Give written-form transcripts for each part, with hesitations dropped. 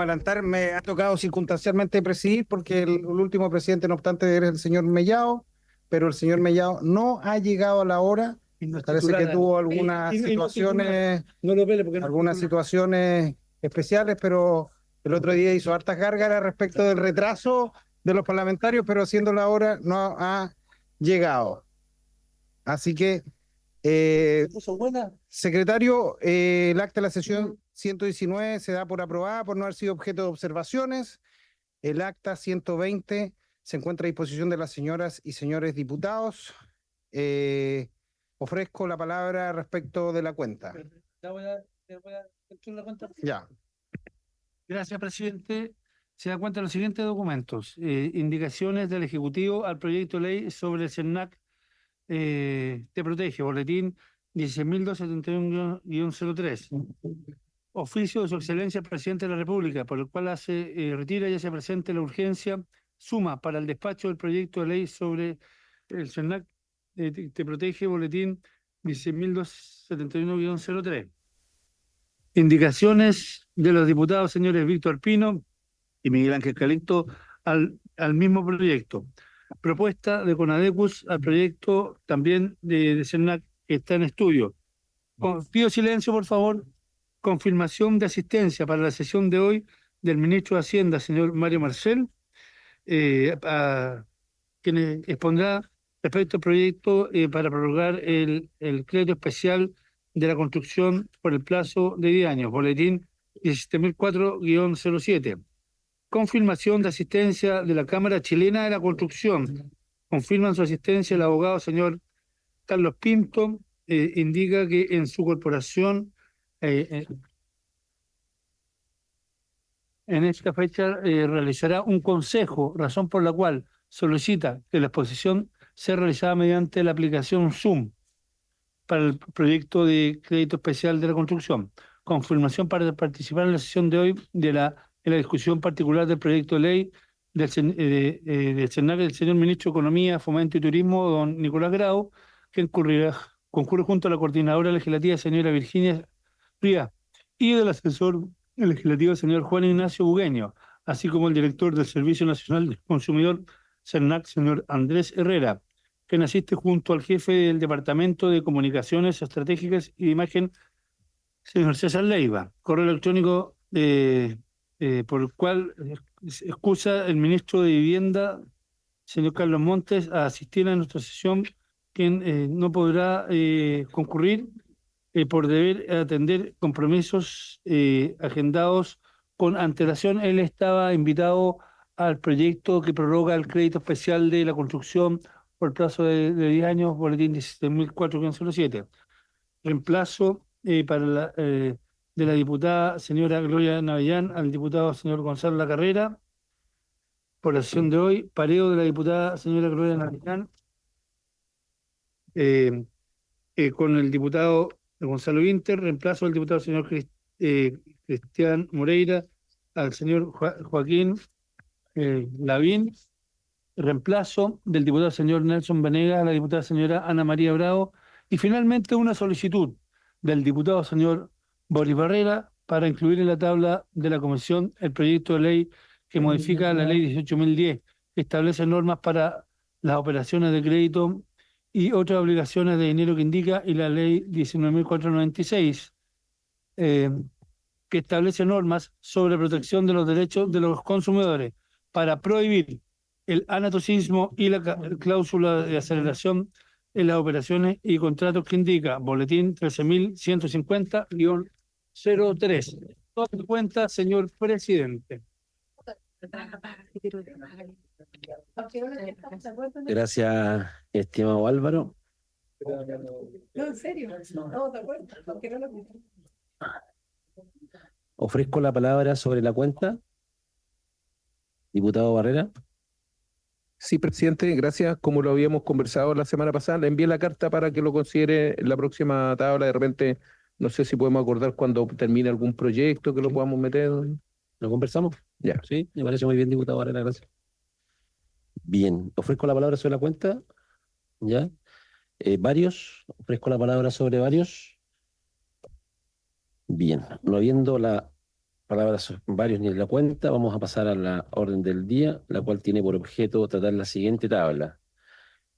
adelantar, me ha tocado circunstancialmente presidir porque el último presidente, no obstante, era el señor Mellado, pero el señor Mellado no ha llegado a la hora. Y no es Parece que titular, tuvo algunas y no es titular. situaciones, No lo pele porque no es algunas titular. situaciones especiales, pero el otro día hizo hartas gárgaras respecto del retraso de los parlamentarios, pero siendo la hora no ha llegado. Así que, ¿Se puso buena? secretario, el acta de la sesión 119 se da por aprobada por no haber sido objeto de observaciones. El acta 120 se encuentra a disposición de las señoras y señores diputados. Eh, Ofrezco la palabra respecto de la cuenta. Ya voy a la cuenta. Ya. Gracias, presidente. Se da cuenta de los siguientes documentos. Indicaciones del Ejecutivo al proyecto de ley sobre el CERNAC Te Protege, boletín 16.271-03. Oficio de su excelencia el presidente de la República, por el cual retira y hace presente la urgencia suma para el despacho del proyecto de ley sobre el CERNAC Te Protege, boletín 16.271-03. Indicaciones de los diputados señores Víctor Pino y Miguel Ángel Calixto al mismo proyecto. Propuesta de Conadecus al proyecto también de CERNAC que está en estudio. Pido silencio, por favor. Confirmación de asistencia para la sesión de hoy del ministro de Hacienda, señor Mario Marcel, quien expondrá respecto al proyecto para prorrogar el crédito especial de la construcción por el plazo de 10 años, boletín 17.004-07. Confirmación de asistencia de la Cámara Chilena de la Construcción. Confirman su asistencia el abogado señor Carlos Pinto, indica que en su corporación en esta fecha realizará un consejo, razón por la cual solicita que la exposición sea realizada mediante la aplicación Zoom para el proyecto de crédito especial de la construcción. Confirmación para participar en la sesión de hoy en la discusión particular del proyecto de ley del CERNAC del señor Ministro de Economía, Fomento y Turismo, don Nicolás Grau, que concurre junto a la coordinadora legislativa, señora Virginia Frías, y del asesor legislativo, señor Juan Ignacio Bugueño, así como el director del Servicio Nacional del Consumidor, CERNAC, señor Andrés Herrera, quien asiste junto al jefe del Departamento de Comunicaciones Estratégicas y de Imagen, señor César Leiva. Correo electrónico por el cual excusa el ministro de Vivienda, señor Carlos Montes, a asistir a nuestra sesión, quien no podrá concurrir por deber atender compromisos agendados con antelación. Él estaba invitado al proyecto que prorroga el crédito especial de la construcción por plazo de 10 años, boletín 17.004-07. Reemplazo de la diputada señora Gloria Navellán al diputado señor Gonzalo Lacarrera por la sesión de hoy. Pareo de la diputada señora Gloria Navellán con el diputado Gonzalo Winter, reemplazo del diputado señor Cristian Moreira al señor Joaquín Lavín, reemplazo del diputado señor Nelson Venegas a la diputada señora Ana María Bravo, y finalmente una solicitud del diputado señor Boris Barrera para incluir en la tabla de la comisión el proyecto de ley que modifica la ley 18.010, que establece normas para las operaciones de crédito y otras obligaciones de dinero que indica, y la ley 19.496, que establece normas sobre protección de los derechos de los consumidores para prohibir el anatocismo y la cláusula de aceleración en las operaciones y contratos que indica boletín 13.150-03. Toda cuenta, señor presidente. Gracias, estimado Álvaro. No, en serio, no, de acuerdo, aunque no lo Ofrezco la palabra sobre la cuenta. Diputado Barrera. Sí, presidente, gracias. Como lo habíamos conversado la semana pasada, le envié la carta para que lo considere en la próxima tabla. De repente, no sé si podemos acordar cuando termine algún proyecto que lo podamos meter. ¿Lo conversamos? Ya. Sí, me parece muy bien, diputado Barrera, gracias. Bien, ofrezco la palabra sobre la cuenta. ¿Ya? Varios, ofrezco la palabra sobre varios. Bien, no habiendo la palabras varios ni en la cuenta. Vamos a pasar a la orden del día, la cual tiene por objeto tratar la siguiente tabla.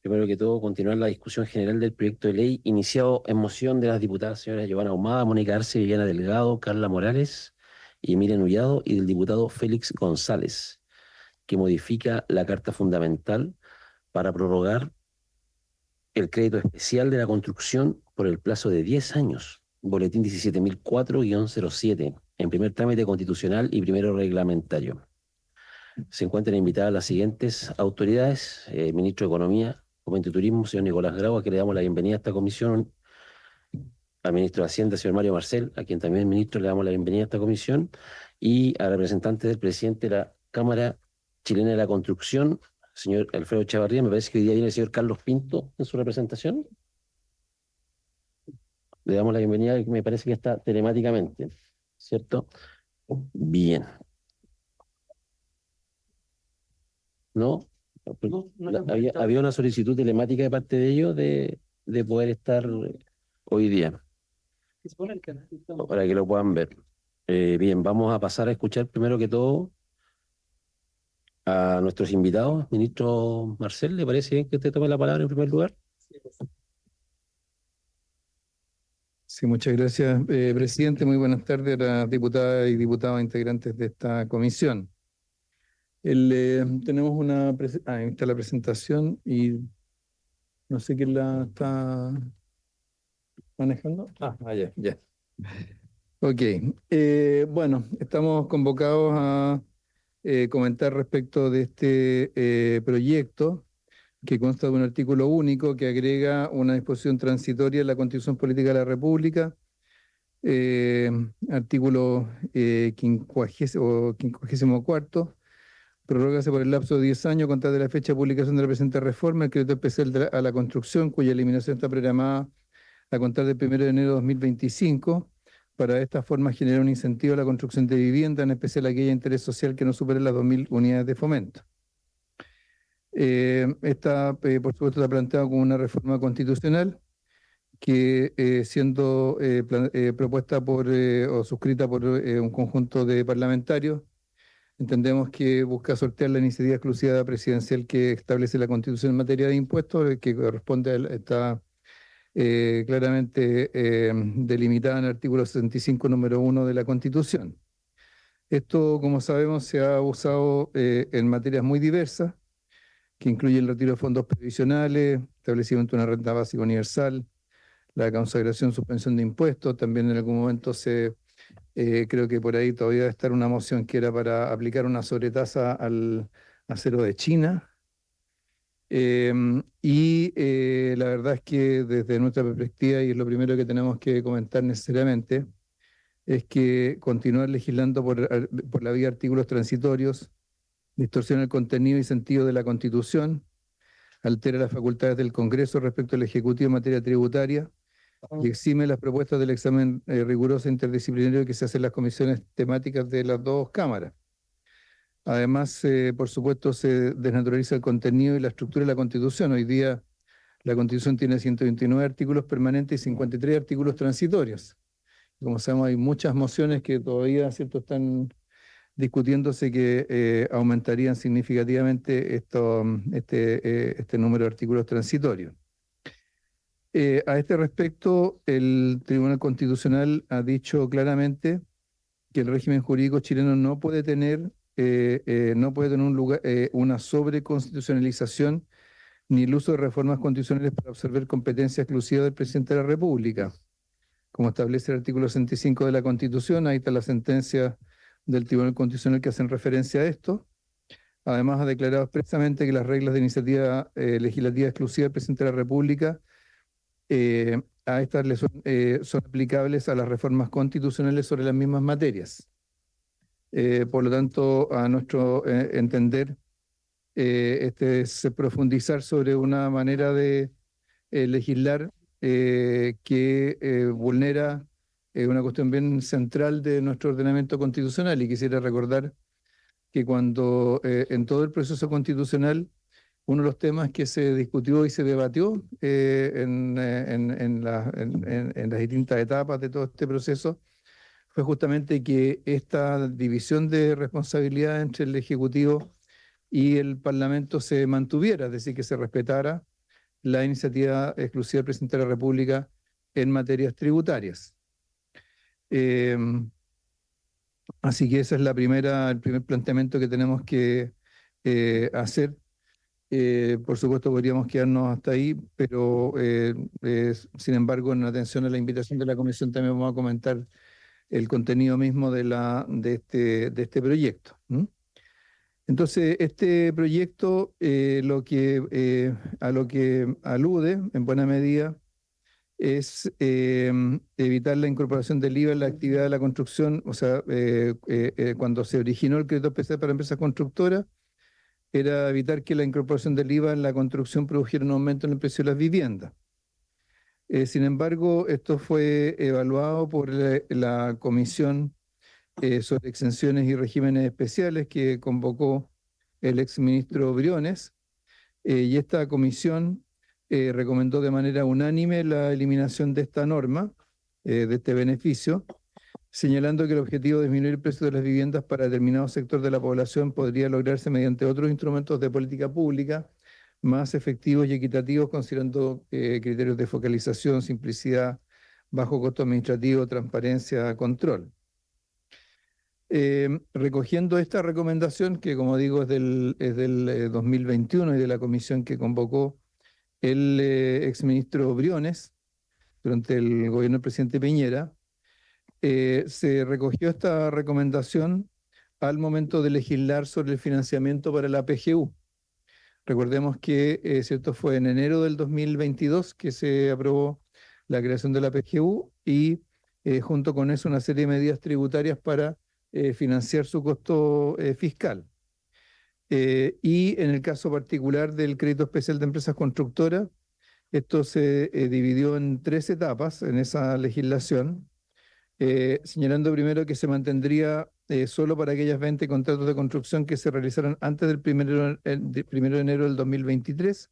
Primero que todo, continuar la discusión general del proyecto de ley iniciado en moción de las diputadas señoras Giovanna Ahumada, Mónica Arce, Viviana Delgado, Carla Morales y Miriam Ullado, y del diputado Félix González, que modifica la Carta Fundamental para prorrogar el crédito especial de la construcción por el plazo de 10 años. Boletín 17.004-07, en primer trámite constitucional y primero reglamentario. Se encuentran invitadas las siguientes autoridades: Ministro de Economía, Fomento y Turismo, señor Nicolás Grau, a quien le damos la bienvenida a esta comisión; al Ministro de Hacienda, señor Mario Marcel, a quien también, ministro, le damos la bienvenida a esta comisión; y al representante del presidente de la Cámara Chilena de la Construcción, señor Alfredo Chavarría. Me parece que hoy día viene el señor Carlos Pinto en su representación. Le damos la bienvenida, me parece que está telemáticamente, ¿cierto? Bien. ¿No? Había una solicitud telemática de parte de ellos de poder estar hoy día, para que lo puedan ver. Bien, vamos a pasar a escuchar primero que todo a nuestros invitados. Ministro Marcel, ¿le parece bien que usted tome la palabra en primer lugar? Sí, muchas gracias, presidente. Muy buenas tardes a las diputadas y diputados integrantes de esta comisión. Tenemos ahí está la presentación y no sé quién la está manejando. Ya. Ok. Bueno, estamos convocados a comentar respecto de este proyecto, que consta de un artículo único que agrega una disposición transitoria en la Constitución Política de la República, artículo 54, prorrógase por el lapso de 10 años, contra de la fecha de publicación de la presente reforma, el crédito especial a la construcción, cuya eliminación está programada a contar del 1 de enero de 2025, para de esta forma generar un incentivo a la construcción de vivienda, en especial aquella de interés social que no supere las 2.000 unidades de fomento. Esta, por supuesto, está planteada como una reforma constitucional que, siendo propuesta o suscrita por un conjunto de parlamentarios, entendemos que busca sortear la iniciativa exclusiva presidencial que establece la Constitución en materia de impuestos, que corresponde está claramente delimitada en el artículo 65, número 1 de la Constitución. Esto, como sabemos, se ha usado en materias muy diversas, que incluye el retiro de fondos previsionales, establecimiento de una renta básica universal, la consagración, suspensión de impuestos. También en algún momento creo que por ahí todavía debe estar una moción que era para aplicar una sobretasa al acero de China. La verdad es que desde nuestra perspectiva, y es lo primero que tenemos que comentar necesariamente, es que continuar legislando por la vía de artículos transitorios distorsiona el contenido y sentido de la Constitución, altera las facultades del Congreso respecto al Ejecutivo en materia tributaria y exime las propuestas del examen riguroso e interdisciplinario que se hace en las comisiones temáticas de las dos cámaras. Además, por supuesto, se desnaturaliza el contenido y la estructura de la Constitución. Hoy día la Constitución tiene 129 artículos permanentes y 53 artículos transitorios. Como sabemos, hay muchas mociones que todavía, ¿cierto?, están discutiéndose, que aumentarían significativamente este número de artículos transitorios. A este respecto, el Tribunal Constitucional ha dicho claramente que el régimen jurídico chileno no puede tener una sobreconstitucionalización ni el uso de reformas constitucionales para absorber competencia exclusiva del presidente de la República. Como establece el artículo 65 de la Constitución, ahí está la sentencia del Tribunal Constitucional que hacen referencia a esto. Además, ha declarado expresamente que las reglas de iniciativa legislativa exclusiva del presidente de la República a estas son aplicables a las reformas constitucionales sobre las mismas materias. Por lo tanto, a nuestro entender, es profundizar sobre una manera de legislar que vulnera una cuestión bien central de nuestro ordenamiento constitucional. Y quisiera recordar que cuando en todo el proceso constitucional, uno de los temas que se discutió y se debatió en las distintas etapas de todo este proceso fue justamente que esta división de responsabilidad entre el Ejecutivo y el Parlamento se mantuviera, es decir, que se respetara la iniciativa exclusiva del Presidente de la República en materias tributarias. Así que ese es el primer planteamiento que tenemos que hacer. Por supuesto, podríamos quedarnos hasta ahí, pero sin embargo, en atención a la invitación de la Comisión, también vamos a comentar el contenido mismo de este proyecto. Entonces, este proyecto a lo que alude, en buena medida, es evitar la incorporación del IVA en la actividad de la construcción, o sea, cuando se originó el crédito especial para empresas constructoras, era evitar que la incorporación del IVA en la construcción produjera un aumento en el precio de las viviendas. Sin embargo, esto fue evaluado por la Comisión sobre Exenciones y Regímenes Especiales que convocó el exministro Briones, y esta comisión recomendó de manera unánime la eliminación de esta norma, de este beneficio, señalando que el objetivo de disminuir el precio de las viviendas para determinado sector de la población podría lograrse mediante otros instrumentos de política pública más efectivos y equitativos, considerando criterios de focalización, simplicidad, bajo costo administrativo, transparencia, control. Recogiendo esta recomendación, que como digo es del 2021 y de la comisión que convocó el exministro Briones durante el gobierno del presidente Piñera, se recogió esta recomendación al momento de legislar sobre el financiamiento para la PGU. Recordemos que cierto, fue en enero del 2022 que se aprobó la creación de la PGU y junto con eso una serie de medidas tributarias para financiar su costo fiscal. Y en el caso particular del crédito especial de empresas constructoras, esto se dividió en 3 etapas en esa legislación, señalando primero que se mantendría solo para aquellas 20 contratos de construcción que se realizaron antes del 1 de enero del 2023,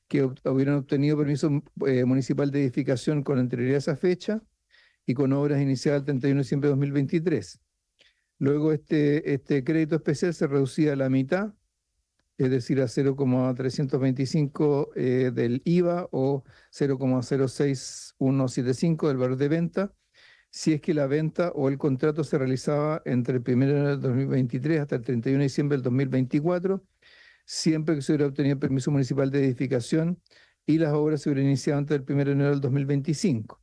que hubieran obtenido permiso municipal de edificación con anterioridad a esa fecha y con obras iniciadas el 31 de diciembre de 2023. Luego este crédito especial se reducía a la mitad, es decir, a 0,325 del IVA o 0,06175 del valor de venta, si es que la venta o el contrato se realizaba entre el 1 de enero del 2023 hasta el 31 de diciembre del 2024, siempre que se hubiera obtenido el permiso municipal de edificación y las obras se hubieran iniciado antes del 1 de enero del 2025.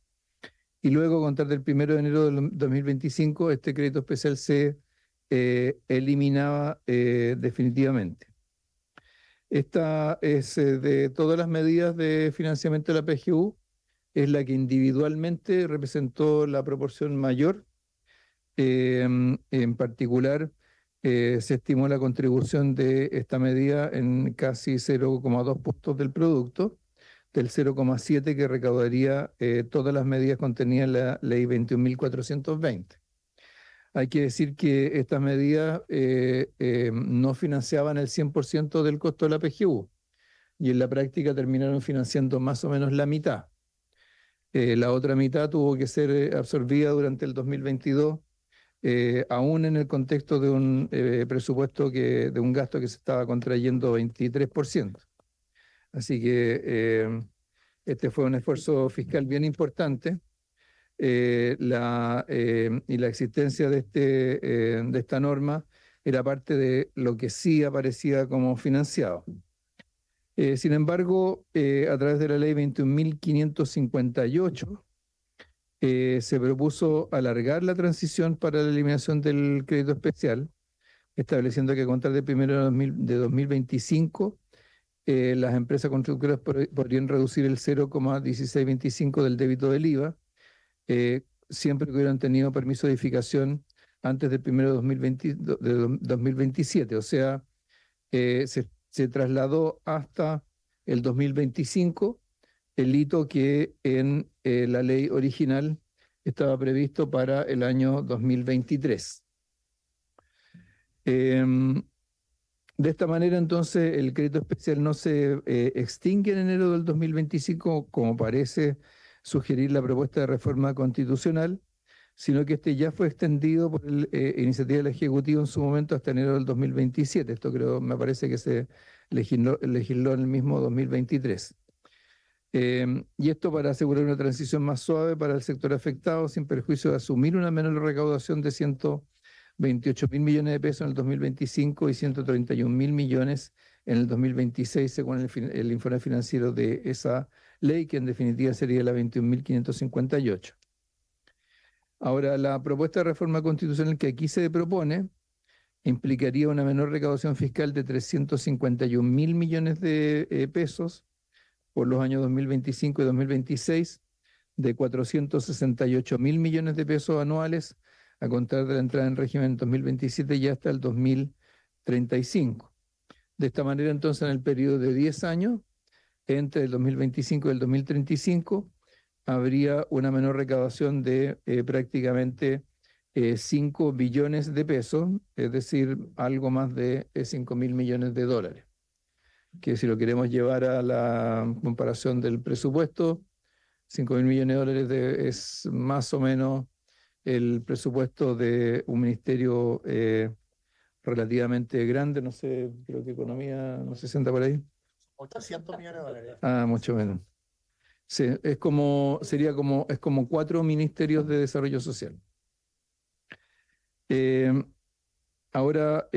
Y luego, a contar del 1 de enero del 2025, este crédito especial se eliminaba definitivamente. Esta es de todas las medidas de financiamiento de la PGU, es la que individualmente representó la proporción mayor. En particular, se estimó la contribución de esta medida en casi 0,2 puntos del producto, del 0,7 que recaudaría todas las medidas contenidas en la Ley 21.420. Hay que decir que estas medidas no financiaban el 100% del costo de la PGU y en la práctica terminaron financiando más o menos la mitad. La otra mitad tuvo que ser absorbida durante el 2022, aún en el contexto de un presupuesto de un gasto que se estaba contrayendo 23%. Así que este fue un esfuerzo fiscal bien importante y la existencia de esta norma era parte de lo que sí aparecía como financiado. Sin embargo, a través de la ley 21.558 se propuso alargar la transición para la eliminación del crédito especial, estableciendo que a contar del 1 de 2025 las empresas constructoras podrían reducir el 0,1625 del débito del IVA, siempre que hubieran tenido permiso de edificación antes del 1 de 2027. O sea, se trasladó hasta el 2025 el hito que en la ley original estaba previsto para el año 2023. De esta manera, entonces, el crédito especial no se extingue en enero del 2025, como parece sugerir la propuesta de reforma constitucional, sino que este ya fue extendido por iniciativa del Ejecutivo en su momento hasta enero del 2027. Esto creo, me parece que se legisló en el mismo 2023. Y esto para asegurar una transición más suave para el sector afectado, sin perjuicio de asumir una menor recaudación de 128.000 millones de pesos en el 2025 y 131.000 millones en el 2026, según el informe financiero de esa ley, que en definitiva sería la 21.558. Ahora, la propuesta de reforma constitucional que aquí se propone implicaría una menor recaudación fiscal de 351.000 millones de pesos por los años 2025 y 2026, de 468.000 millones de pesos anuales a contar de la entrada en régimen en 2027 y hasta el 2035. De esta manera, entonces, en el periodo de 10 años, entre el 2025 y el 2035, habría una menor recaudación de prácticamente 5 billones de pesos, es decir, algo más de 5.000 millones de dólares. Que si lo queremos llevar a la comparación del presupuesto, 5.000 millones de dólares es más o menos el presupuesto de un ministerio relativamente grande, no sé, creo que economía, no sé si anda por ahí. 800 millones de dólares. Ah, mucho menos. Sí, es como 4 ministerios de desarrollo social. Ahora,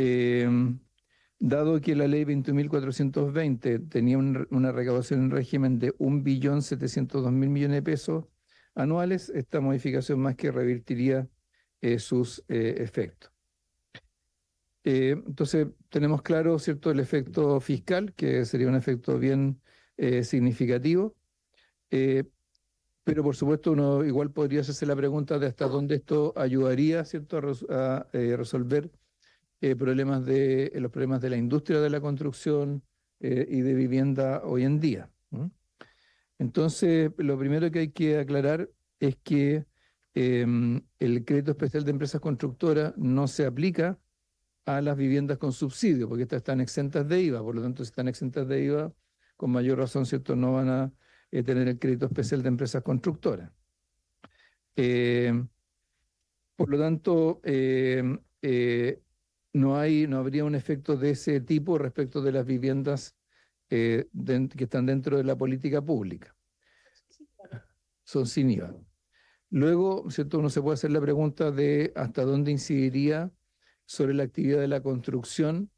dado que la ley 21.420 tenía una recaudación en régimen de 1.702.000 millones de pesos anuales, esta modificación más que revertiría sus efectos. Entonces, tenemos claro, ¿cierto?, el efecto fiscal, que sería un efecto bien significativo, pero por supuesto uno igual podría hacerse la pregunta de hasta dónde esto ayudaría, ¿cierto?, a resolver los problemas de la industria de la construcción y de vivienda hoy en día. Entonces, lo primero que hay que aclarar es que el crédito especial de empresas constructoras no se aplica a las viviendas con subsidio, porque estas están exentas de IVA, por lo tanto, si están exentas de IVA, con mayor razón, ¿cierto?, no van a tener el crédito especial de empresas constructoras. Por lo tanto, no habría un efecto de ese tipo respecto de las viviendas que están dentro de la política pública. Son sin IVA. Luego, ¿cierto?, uno se puede hacer la pregunta de hasta dónde incidiría sobre la actividad de la construcción,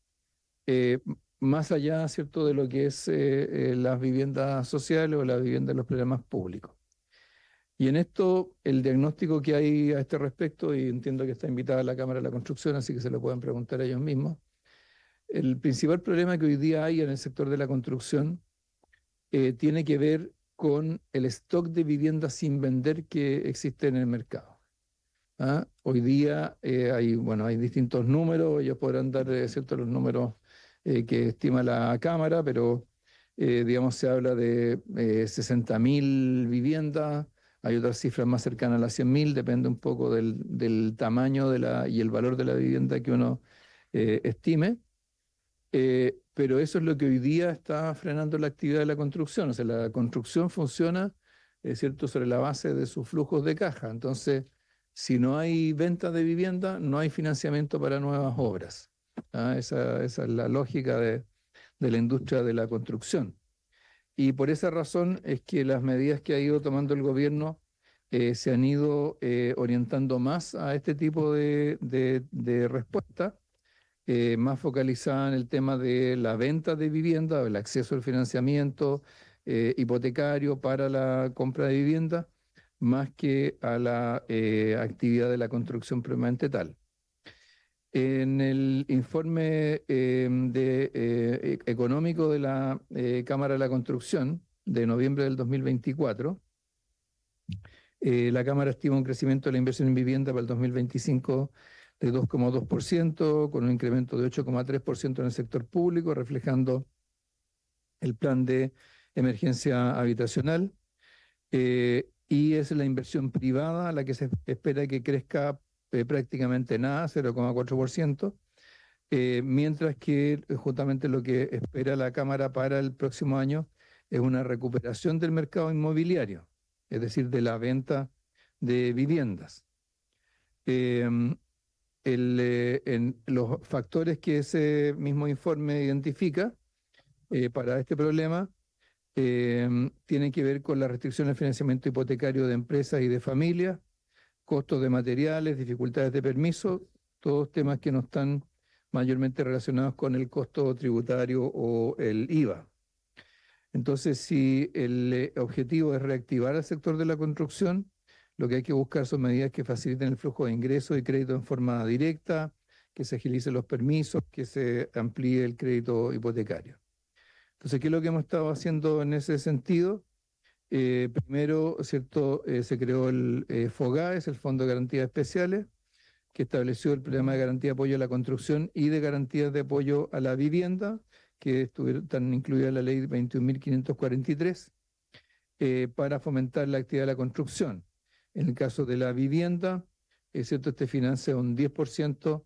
más allá, ¿cierto?, de lo que es las viviendas sociales o las viviendas de los programas públicos. Y en esto, el diagnóstico que hay a este respecto, y entiendo que está invitada la Cámara de la Construcción, así que se lo pueden preguntar a ellos mismos, el principal problema que hoy día hay en el sector de la construcción tiene que ver con el stock de viviendas sin vender que existe en el mercado. Hoy día hay distintos números, ellos podrán dar ¿cierto?, los números que estima la Cámara, pero digamos se habla de 60.000 viviendas, hay otras cifras más cercanas a las 100.000, depende un poco del tamaño y el valor de la vivienda que uno estime, pero eso es lo que hoy día está frenando la actividad de la construcción. O sea, la construcción funciona ¿cierto?, sobre la base de sus flujos de caja. Entonces, si no hay venta de vivienda, no hay financiamiento para nuevas obras. Esa es la lógica de la industria de la construcción. Y por esa razón es que las medidas que ha ido tomando el gobierno se han ido orientando más a este tipo de respuesta, más focalizada en el tema de la venta de vivienda, el acceso al financiamiento hipotecario para la compra de vivienda, más que a la actividad de la construcción propiamente tal. En el informe económico de la Cámara de la Construcción de noviembre del 2024, la Cámara estima un crecimiento de la inversión en vivienda para el 2025 de 2,2%, con un incremento de 8,3% en el sector público, reflejando el plan de emergencia habitacional. Y es la inversión privada la que se espera que crezca prácticamente nada, 0,4%, mientras que justamente lo que espera la Cámara para el próximo año es una recuperación del mercado inmobiliario, es decir, de la venta de viviendas. em, en los factores que ese mismo informe identifica para este problema tienen que ver con la restricción al financiamiento hipotecario de empresas y de familias, costos de materiales, dificultades de permiso, todos temas que no están mayormente relacionados con el costo tributario o el IVA. Entonces, si el objetivo es reactivar el sector de la construcción, lo que hay que buscar son medidas que faciliten el flujo de ingresos y crédito en forma directa, que se agilicen los permisos, que se amplíe el crédito hipotecario. Entonces, ¿qué es lo que hemos estado haciendo en ese sentido? Primero, ¿cierto? Se creó el FOGAES, el Fondo de Garantías Especiales, que estableció el programa de garantía de apoyo a la construcción y de garantías de apoyo a la vivienda, que están incluidas en la ley 21.543, para fomentar la actividad de la construcción. En el caso de la vivienda, ¿cierto? Este financia un 10%,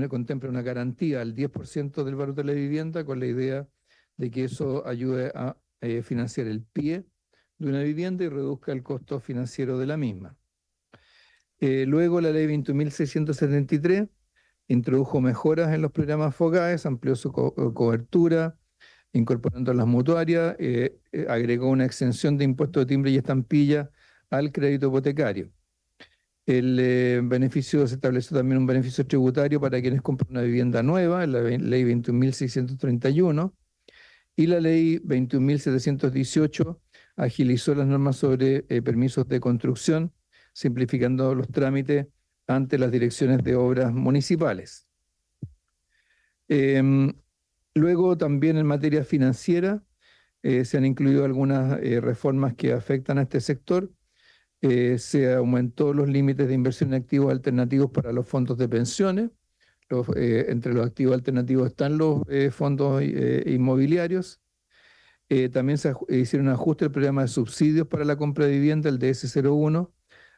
contempla una garantía al 10% del valor de la vivienda, con la idea de que eso ayude a financiar el pie de una vivienda y reduzca el costo financiero de la misma. Luego la ley 21.673 introdujo mejoras en los programas FOGAES, amplió su cobertura, incorporando las mutuarias, agregó una exención de impuesto de timbre y estampilla al crédito hipotecario. El beneficio, se estableció también un beneficio tributario para quienes compran una vivienda nueva, en la ley 21.631, y la ley 21.718 agilizó las normas sobre permisos de construcción, simplificando los trámites ante las direcciones de obras municipales. Luego también en materia financiera se han incluido algunas reformas que afectan a este sector. Se aumentó los límites de inversión en activos alternativos para los fondos de pensiones. Entre los activos alternativos están los fondos inmobiliarios. También se hicieron ajustes al programa de subsidios para la compra de vivienda, el DS01,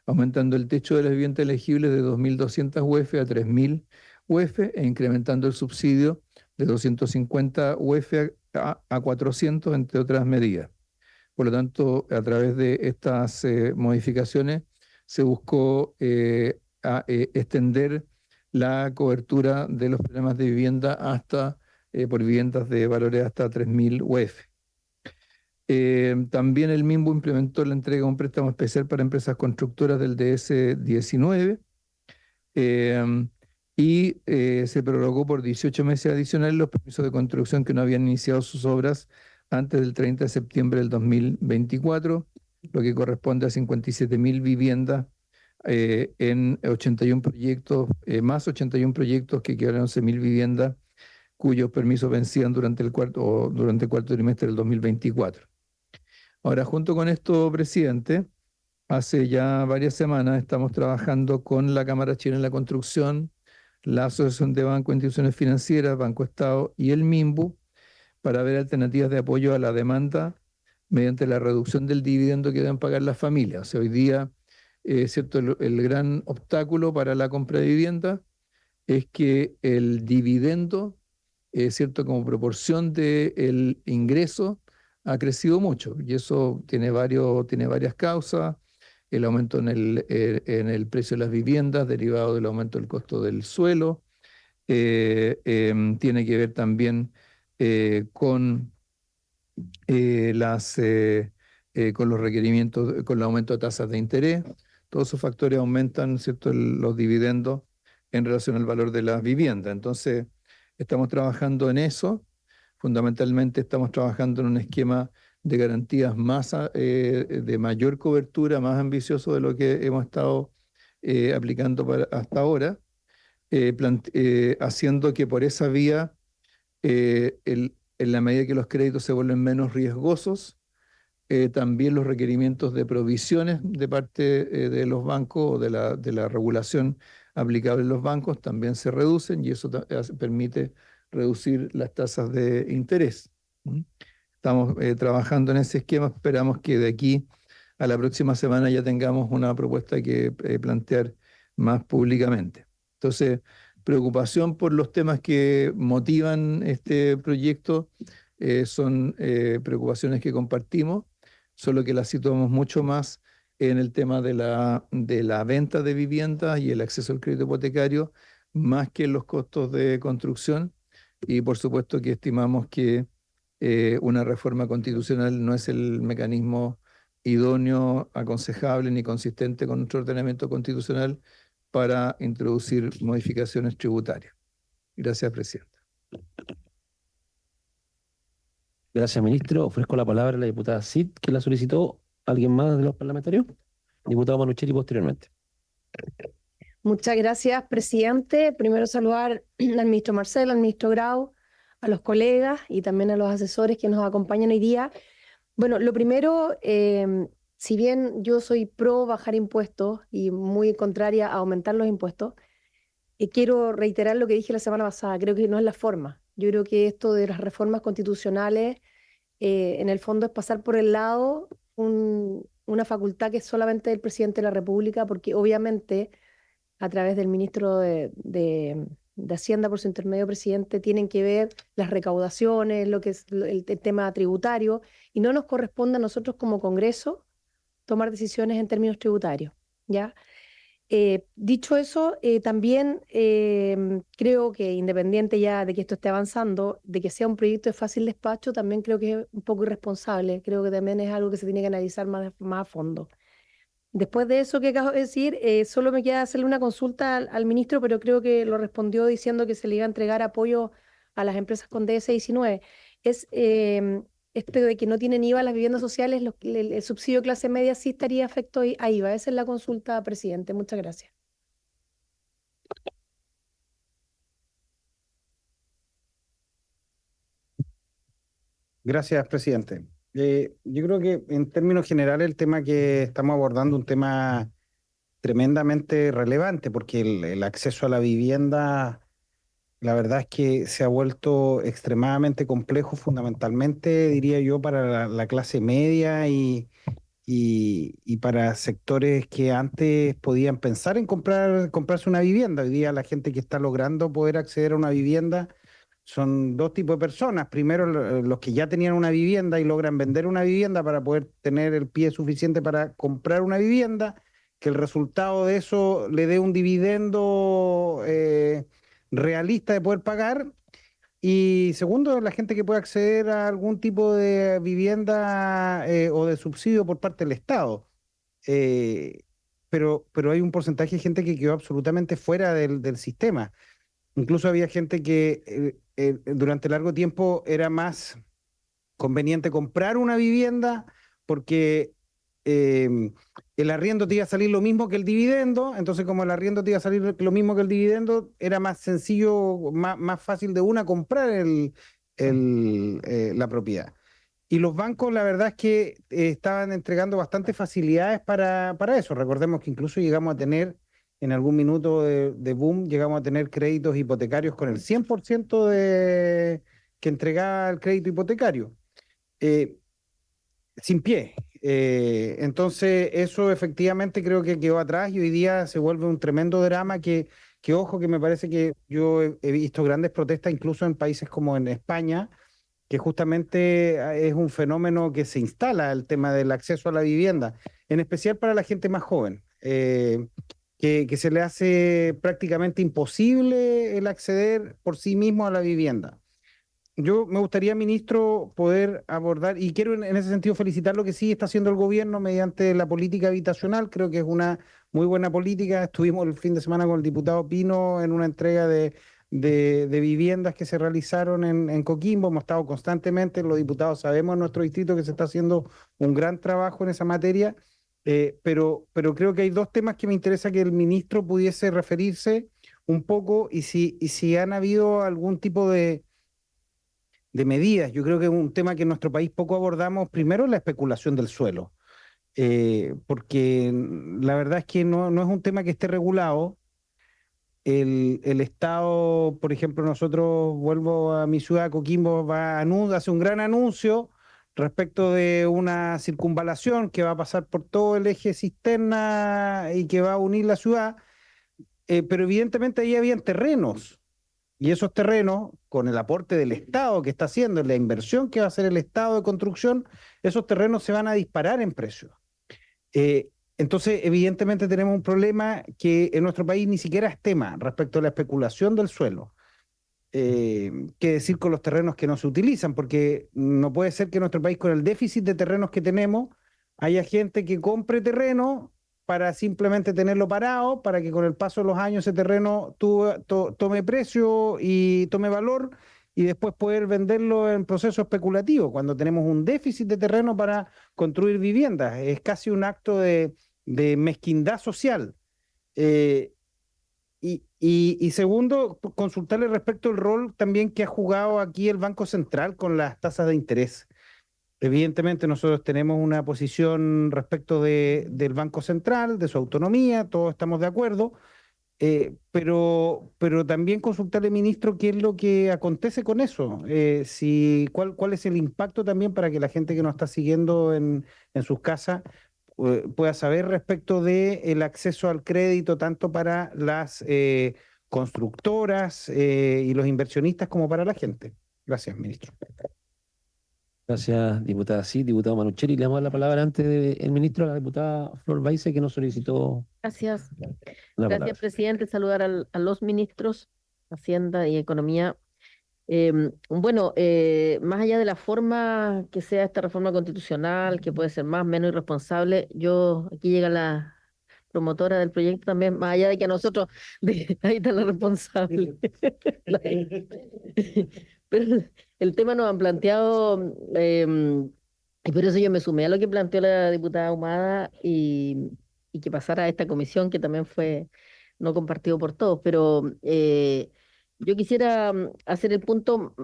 aumentando el techo de las viviendas elegibles de 2.200 UF a 3.000 UF e incrementando el subsidio de 250 UF a 400, entre otras medidas. Por lo tanto, a través de estas modificaciones se buscó extender la cobertura de los programas de vivienda hasta por viviendas de valores hasta 3.000 UF. También el MIMBU implementó la entrega de un préstamo especial para empresas constructoras del DS19 y se prorrogó por 18 meses adicionales los permisos de construcción que no habían iniciado sus obras antes del 30 de septiembre del 2024, lo que corresponde a 57.000 viviendas en 81 proyectos, más 81 proyectos que equivalen a 11.000 viviendas cuyos permisos vencían durante el cuarto trimestre del 2024. Ahora, junto con esto, presidente, hace ya varias semanas estamos trabajando con la Cámara Chilena de la Construcción, la Asociación de Bancos e Instituciones Financieras, Banco Estado y el MIMBU para ver alternativas de apoyo a la demanda mediante la reducción del dividendo que deben pagar las familias. O sea, hoy día, ¿cierto? El gran obstáculo para la compra de vivienda es que el dividendo, ¿cierto? Como proporción del ingreso ha crecido mucho y eso tiene varias causas. El aumento en el precio de las viviendas derivado del aumento del costo del suelo. Tiene que ver también con con los requerimientos, con el aumento de tasas de interés. Todos esos factores aumentan, ¿cierto? los dividendos en relación al valor de las viviendas. Entonces, estamos trabajando en eso. Fundamentalmente estamos trabajando en un esquema de garantías de mayor cobertura, más ambicioso de lo que hemos estado aplicando hasta ahora, haciendo que por esa vía, en la medida que los créditos se vuelven menos riesgosos, también los requerimientos de provisiones de parte de los bancos o de la regulación aplicable en los bancos también se reducen y eso permite reducir las tasas de interés. Estamos trabajando en ese esquema, esperamos que de aquí a la próxima semana ya tengamos una propuesta que plantear más públicamente. Entonces, preocupación por los temas que motivan este proyecto son preocupaciones que compartimos, solo que las situamos mucho más en el tema de la venta de viviendas y el acceso al crédito hipotecario, más que en los costos de construcción. Y por supuesto que estimamos que una reforma constitucional no es el mecanismo idóneo, aconsejable ni consistente con nuestro ordenamiento constitucional para introducir modificaciones tributarias. Gracias, presidente. Gracias, ministro. Ofrezco la palabra a la diputada Cid, que la solicitó. ¿Alguien más de los parlamentarios? Diputado Manuchelli posteriormente. Muchas gracias, presidente. Primero saludar al ministro Marcelo, al ministro Grau, a los colegas y también a los asesores que nos acompañan hoy día. Bueno, lo primero, si bien yo soy pro bajar impuestos y muy contraria a aumentar los impuestos, quiero reiterar lo que dije la semana pasada. Creo que no es la forma. Yo creo que esto de las reformas constitucionales, en el fondo es pasar por el lado una facultad que es solamente del presidente de la República, porque obviamente a través del ministro de Hacienda, por su intermedio presidente, tienen que ver las recaudaciones, lo que es el tema tributario, y no nos corresponde a nosotros como Congreso tomar decisiones en términos tributarios, ¿ya? Dicho eso, también creo que independiente ya de que esto esté avanzando, de que sea un proyecto de fácil despacho, también creo que es un poco irresponsable. Creo que también es algo que se tiene que analizar más a fondo. Después de eso que acabo de decir, solo me queda hacerle una consulta al ministro, pero creo que lo respondió diciendo que se le iba a entregar apoyo a las empresas con DS-19. Es esto de que no tienen IVA las viviendas sociales, el subsidio clase media sí estaría afecto a IVA. Esa es la consulta, presidente. Muchas gracias. Gracias, presidente. Yo creo que en términos generales el tema que estamos abordando es un tema tremendamente relevante porque el acceso a la vivienda, la verdad es que se ha vuelto extremadamente complejo, fundamentalmente, diría yo, para la clase media y para sectores que antes podían pensar en comprarse una vivienda. Hoy día la gente que está logrando poder acceder a una vivienda son dos tipos de personas. Primero, los que ya tenían una vivienda y logran vender una vivienda para poder tener el pie suficiente para comprar una vivienda, que el resultado de eso le dé un dividendo realista de poder pagar. Y segundo, la gente que puede acceder a algún tipo de vivienda o de subsidio por parte del Estado. Eh, pero hay un porcentaje de gente que quedó absolutamente fuera del sistema. Incluso había gente que durante largo tiempo era más conveniente comprar una vivienda porque el arriendo te iba a salir lo mismo que el dividendo, entonces como el arriendo te iba a salir lo mismo que el dividendo, era más sencillo, más fácil de una comprar la propiedad. Y los bancos, la verdad es que estaban entregando bastantes facilidades para eso. Recordemos que incluso llegamos a tener, en algún minuto de boom, llegamos a tener créditos hipotecarios con el 100% que entregaba el crédito hipotecario. Sin pie. Entonces, eso efectivamente creo que quedó atrás y hoy día se vuelve un tremendo drama que ojo, que me parece que yo he visto grandes protestas incluso en países como en España, que justamente es un fenómeno que se instala, el tema del acceso a la vivienda, en especial para la gente más joven, que se le hace prácticamente imposible el acceder por sí mismo a la vivienda. Yo me gustaría, ministro, poder abordar, y quiero en ese sentido felicitar lo que sí está haciendo el gobierno mediante la política habitacional. Creo que es una muy buena política. Estuvimos el fin de semana con el diputado Pino en una entrega de viviendas que se realizaron en Coquimbo. Hemos estado constantemente, los diputados sabemos en nuestro distrito que se está haciendo un gran trabajo en esa materia, pero creo que hay dos temas que me interesa que el ministro pudiese referirse un poco y si han habido algún tipo de medidas. Yo creo que es un tema que en nuestro país poco abordamos. Primero, la especulación del suelo, porque la verdad es que no es un tema que esté regulado. El Estado, por ejemplo, nosotros, vuelvo a mi ciudad, Coquimbo, hace un gran anuncio respecto de una circunvalación que va a pasar por todo el eje cisterna y que va a unir la ciudad, pero evidentemente ahí habían terrenos. Y esos terrenos, con el aporte del Estado que está haciendo, la inversión que va a hacer el Estado de construcción, esos terrenos se van a disparar en precio. Entonces, evidentemente tenemos un problema que en nuestro país ni siquiera es tema respecto a la especulación del suelo. ¿Qué decir con los terrenos que no se utilizan? Porque no puede ser que en nuestro país, con el déficit de terrenos que tenemos, haya gente que compre terreno para simplemente tenerlo parado, para que con el paso de los años ese terreno tome precio y tome valor y después poder venderlo en proceso especulativo, cuando tenemos un déficit de terreno para construir viviendas. Es casi un acto de mezquindad social. Eh, y segundo, consultarle respecto al rol también que ha jugado aquí el Banco Central con las tasas de interés. Evidentemente nosotros tenemos una posición respecto del Banco Central, de su autonomía, todos estamos de acuerdo, pero también consultarle, ministro, qué es lo que acontece con eso, cuál es el impacto también para que la gente que nos está siguiendo en sus casas pueda saber respecto de el acceso al crédito tanto para las constructoras y los inversionistas como para la gente. Gracias, ministro. Gracias, diputada. Sí, diputado Manucheri, le damos la palabra antes del ministro a la diputada Flor Baize, que nos solicitó Gracias. la Gracias, palabra. presidente. Saludar a los ministros, Hacienda y Economía. Bueno, más allá de la forma que sea esta reforma constitucional, que puede ser más o menos irresponsable, aquí llega la promotora del proyecto también, más allá de que a nosotros, ahí está la responsable. Pero el tema nos han planteado, y por eso yo me sumé a lo que planteó la diputada Ahumada y que pasara a esta comisión que también fue no compartido por todos, pero yo quisiera hacer el punto,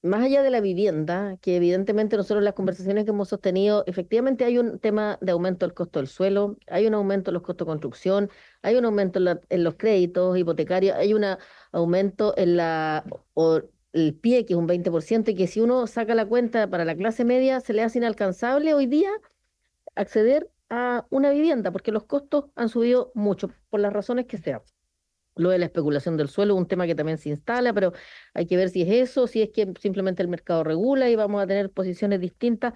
más allá de la vivienda, que evidentemente nosotros en las conversaciones que hemos sostenido, efectivamente hay un tema de aumento del costo del suelo, hay un aumento en los costos de construcción, hay un aumento en los créditos hipotecarios, hay un aumento en el pie, que es un 20%, y que si uno saca la cuenta para la clase media, se le hace inalcanzable hoy día acceder a una vivienda, porque los costos han subido mucho, por las razones que sean. Lo de la especulación del suelo es un tema que también se instala, pero hay que ver si es eso, si es que simplemente el mercado regula y vamos a tener posiciones distintas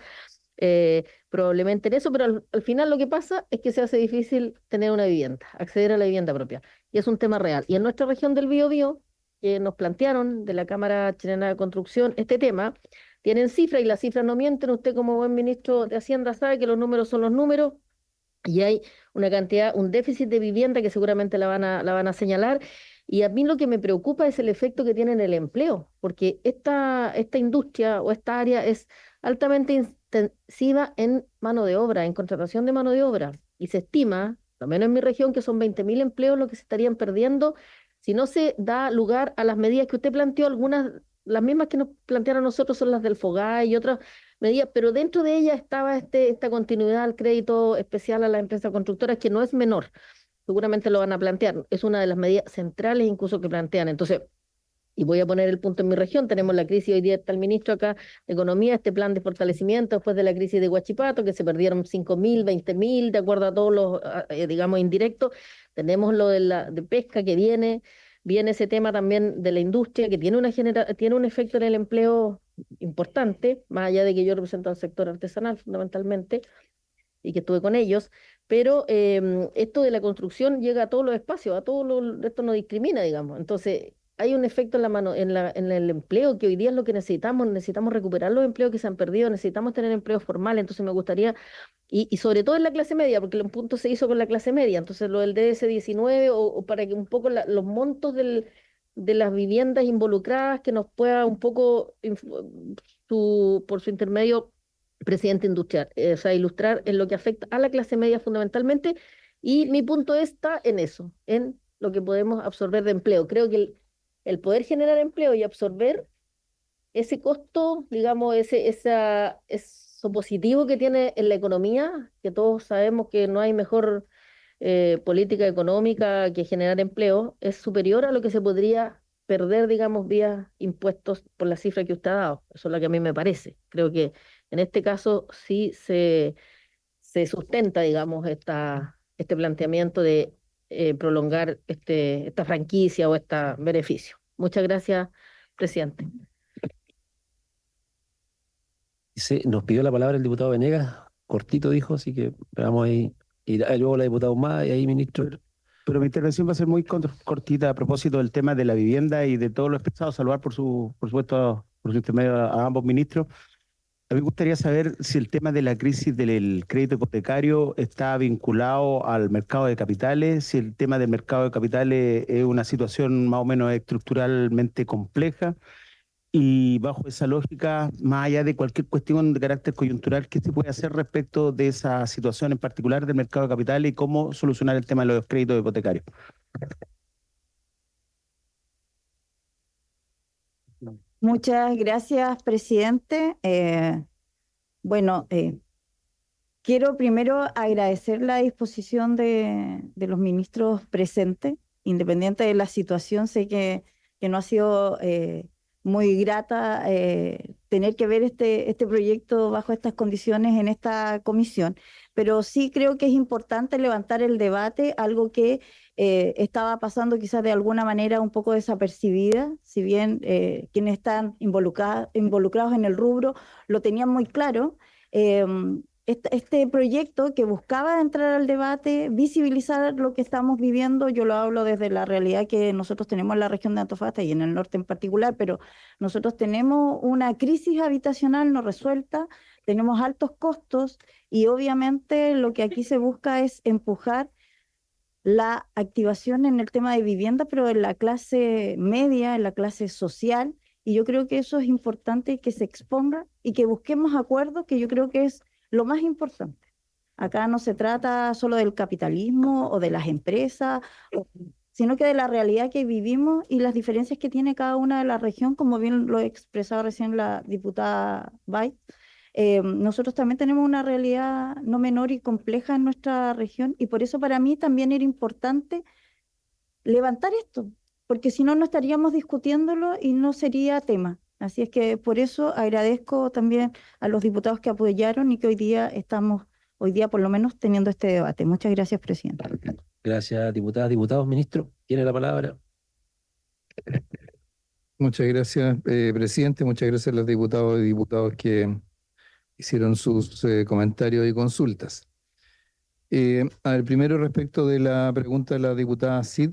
probablemente en eso, pero al final lo que pasa es que se hace difícil tener una vivienda, acceder a la vivienda propia, y es un tema real. Y en nuestra región del Biobío, que nos plantearon de la Cámara Chilena de Construcción este tema, tienen cifras y las cifras no mienten. Usted como buen ministro de Hacienda sabe que los números son los números y hay una cantidad, un déficit de vivienda que seguramente la van a señalar. Y a mí lo que me preocupa es el efecto que tiene en el empleo, porque esta industria o esta área es altamente intensiva en mano de obra, en contratación de mano de obra. Y se estima, al menos en mi región, que son 20.000 empleos los que se estarían perdiendo si no se da lugar a las medidas que usted planteó. Algunas, las mismas que nos plantearon nosotros, son las del FOGAI y otras medidas, pero dentro de ella estaba esta continuidad al crédito especial a las empresas constructoras, que no es menor. Seguramente lo van a plantear. Es una de las medidas centrales incluso que plantean. Entonces, y voy a poner el punto en mi región, tenemos la crisis, hoy día está el ministro acá de Economía, este plan de fortalecimiento después de la crisis de Huachipato, que se perdieron 5.000, 20.000, de acuerdo a todos los, digamos, indirectos. Tenemos lo de pesca que viene ese tema también de la industria, que tiene un efecto en el empleo importante, más allá de que yo represento al sector artesanal fundamentalmente, y que estuve con ellos, pero esto de la construcción llega a todos los espacios, esto no discrimina, digamos. Entonces, hay un efecto en la mano, en el empleo, que hoy día es lo que necesitamos recuperar los empleos que se han perdido, necesitamos tener empleos formales. Entonces me gustaría, y sobre todo en la clase media, porque el punto se hizo con la clase media, entonces lo del DS-19, o para que un poco los montos de las viviendas involucradas, que nos pueda un poco, por su intermedio, presidente industrial, o sea, ilustrar en lo que afecta a la clase media fundamentalmente. Y mi punto está en eso, en lo que podemos absorber de empleo. Creo que el poder generar empleo y absorber ese costo, digamos, eso positivo que tiene en la economía, que todos sabemos que no hay mejor política económica que generar empleo, es superior a lo que se podría perder, digamos, vía impuestos, por la cifra que usted ha dado. Eso es lo que a mí me parece. Creo que en este caso sí se sustenta, digamos, este planteamiento de prolongar esta franquicia o este beneficio. Muchas gracias, presidente. Nos pidió la palabra el diputado Venegas, cortito dijo, así que veamos ahí Y luego la diputada Humada, y ahí, ministro. Pero mi intervención va a ser muy cortita a propósito del tema de la vivienda y de todo lo expresado. Saludar, por supuesto, por su intermedio a ambos ministros. A mí me gustaría saber si el tema de la crisis del crédito hipotecario está vinculado al mercado de capitales, si el tema del mercado de capitales es una situación más o menos estructuralmente compleja. Y bajo esa lógica, más allá de cualquier cuestión de carácter coyuntural, ¿qué se puede hacer respecto de esa situación en particular del mercado de capitales y cómo solucionar el tema de los créditos hipotecarios? Muchas gracias, presidente. Bueno, quiero primero agradecer la disposición de los ministros presentes, independiente de la situación. Sé que no ha sido muy grata tener que ver este proyecto bajo estas condiciones en esta comisión, pero sí creo que es importante levantar el debate, algo que estaba pasando quizás de alguna manera un poco desapercibida, si bien quienes están involucrados en el rubro lo tenían muy claro. Este proyecto que buscaba entrar al debate, visibilizar lo que estamos viviendo, yo lo hablo desde la realidad que nosotros tenemos en la región de Antofagasta y en el norte en particular, pero nosotros tenemos una crisis habitacional no resuelta, tenemos altos costos y obviamente lo que aquí se busca es empujar la activación en el tema de vivienda, pero en la clase media, en la clase social, y yo creo que eso es importante que se exponga y que busquemos acuerdos, que yo creo que es lo más importante. Acá no se trata solo del capitalismo o de las empresas, sino que de la realidad que vivimos y las diferencias que tiene cada una de la región, como bien lo expresaba recién la diputada Bay. Nosotros también tenemos una realidad no menor y compleja en nuestra región y por eso para mí también era importante levantar esto, porque si no, no estaríamos discutiéndolo y no sería tema. Así es que por eso agradezco también a los diputados que apoyaron y que hoy día por lo menos teniendo este debate. Muchas gracias, presidente. Gracias, diputadas, diputados. Ministro, tiene la palabra. Muchas gracias, presidente. Muchas gracias a los diputados y diputadas que hicieron sus comentarios y consultas. A ver, primero respecto de la pregunta de la diputada Cid,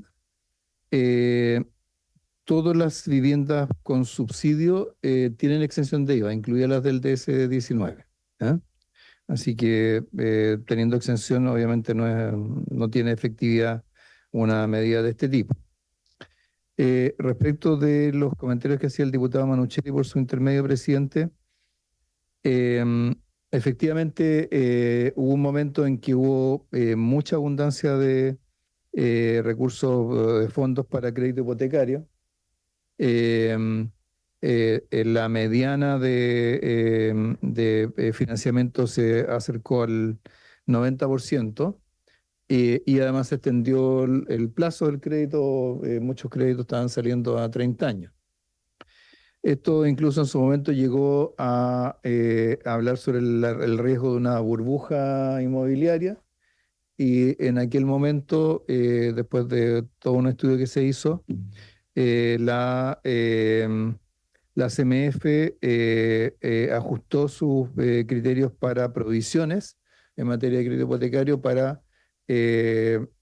todas las viviendas con subsidio tienen exención de IVA, incluidas las del DS-19. Así que teniendo exención, obviamente no tiene efectividad una medida de este tipo. Respecto de los comentarios que hacía el diputado Manuchelli por su intermedio, presidente, efectivamente hubo un momento en que hubo mucha abundancia de recursos, de fondos para crédito hipotecario. La mediana de financiamiento se acercó al 90%. Y además se extendió el plazo del crédito, muchos créditos estaban saliendo a 30 años. Esto incluso en su momento llegó a hablar sobre el riesgo de una burbuja inmobiliaria y en aquel momento, después de todo un estudio que se hizo, la CMF ajustó sus criterios para provisiones en materia de crédito hipotecario para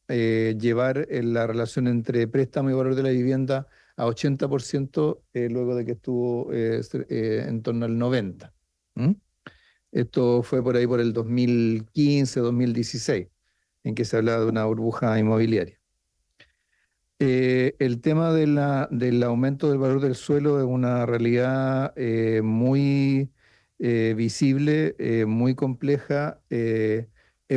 llevar la relación entre préstamo y valor de la vivienda a 80% luego de que estuvo en torno al 90%. Esto fue por ahí por el 2015, 2016, en que se hablaba de una burbuja inmobiliaria. El tema del aumento del valor del suelo es una realidad muy visible, muy compleja, es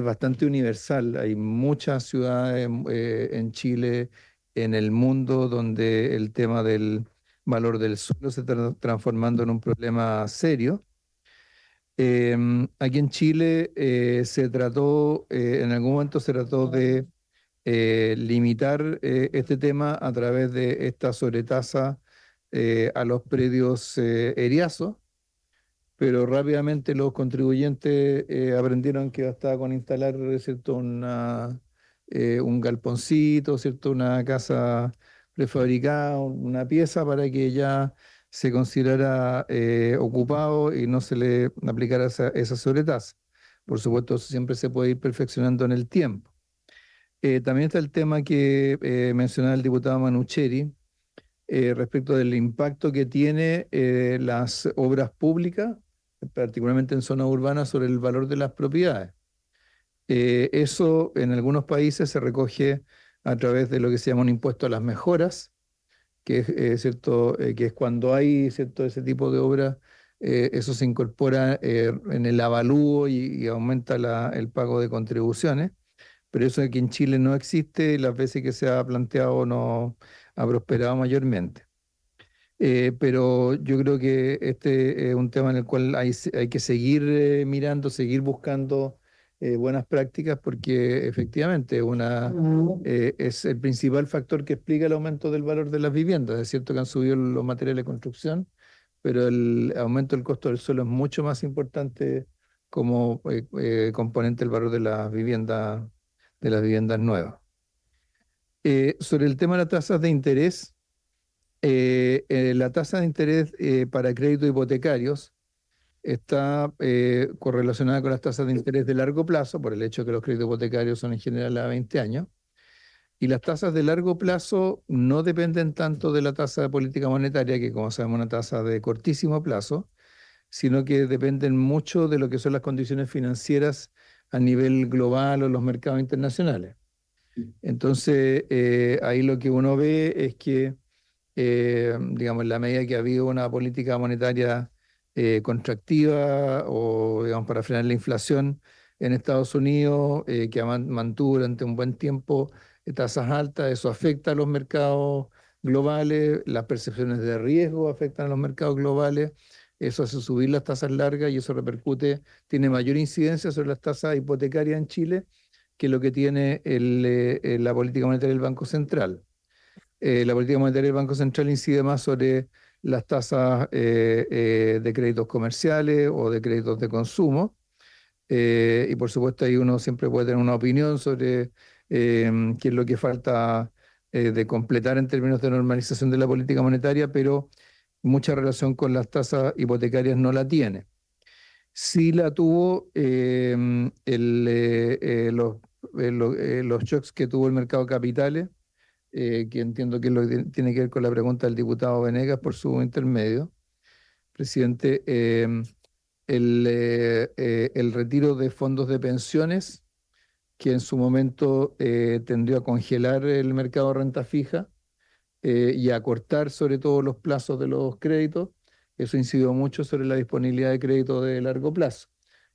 bastante universal. Hay muchas ciudades en Chile, en el mundo, donde el tema del valor del suelo se está transformando en un problema serio. Aquí en Chile en algún momento se trató de limitar este tema a través de esta sobretasa a los predios eriazos, pero rápidamente los contribuyentes aprendieron que bastaba con instalar, ¿cierto?, un galponcito, ¿cierto?, una casa prefabricada, una pieza para que ya se considerara ocupado y no se le aplicara esa sobretasa. Por supuesto, eso siempre se puede ir perfeccionando en el tiempo. También está el tema que mencionaba el diputado Manucheri, respecto del impacto que tiene las obras públicas, particularmente en zonas urbanas, sobre el valor de las propiedades. Eso en algunos países se recoge a través de lo que se llama un impuesto a las mejoras, que es, cierto, que es cuando hay cierto, ese tipo de obras, eso se incorpora en el avalúo y aumenta el pago de contribuciones. Pero eso aquí en Chile no existe y las veces que se ha planteado no ha prosperado mayormente. Pero yo creo que este es un tema en el cual hay que seguir mirando, seguir buscando buenas prácticas porque efectivamente es el principal factor que explica el aumento del valor de las viviendas. Es cierto que han subido los materiales de construcción, pero el aumento del costo del suelo es mucho más importante como componente del valor de las viviendas nuevas. Sobre el tema de las tasas de interés, la tasa de interés para créditos hipotecarios está correlacionada con las tasas de interés de largo plazo, por el hecho que los créditos hipotecarios son en general a 20 años. Y las tasas de largo plazo no dependen tanto de la tasa de política monetaria, que como sabemos es una tasa de cortísimo plazo, sino que dependen mucho de lo que son las condiciones financieras a nivel global o los mercados internacionales. Entonces, ahí lo que uno ve es que digamos, en la medida que ha habido una política monetaria contractiva o, digamos, para frenar la inflación en Estados Unidos, que mantuvo durante un buen tiempo tasas altas, eso afecta a los mercados globales, las percepciones de riesgo afectan a los mercados globales, eso hace subir las tasas largas y eso repercute, tiene mayor incidencia sobre las tasas hipotecarias en Chile que lo que tiene la política monetaria del Banco Central. La política monetaria del Banco Central incide más sobre las tasas de créditos comerciales o de créditos de consumo. Y por supuesto ahí uno siempre puede tener una opinión sobre qué es lo que falta de completar en términos de normalización de la política monetaria, pero mucha relación con las tasas hipotecarias no la tiene. Sí la tuvo los shocks que tuvo el mercado de capitales, que entiendo que es lo que tiene que ver con la pregunta del diputado Venegas por su intermedio. Presidente, el retiro de fondos de pensiones, que en su momento tendió a congelar el mercado de renta fija y a cortar sobre todo los plazos de los créditos, eso incidió mucho sobre la disponibilidad de crédito de largo plazo.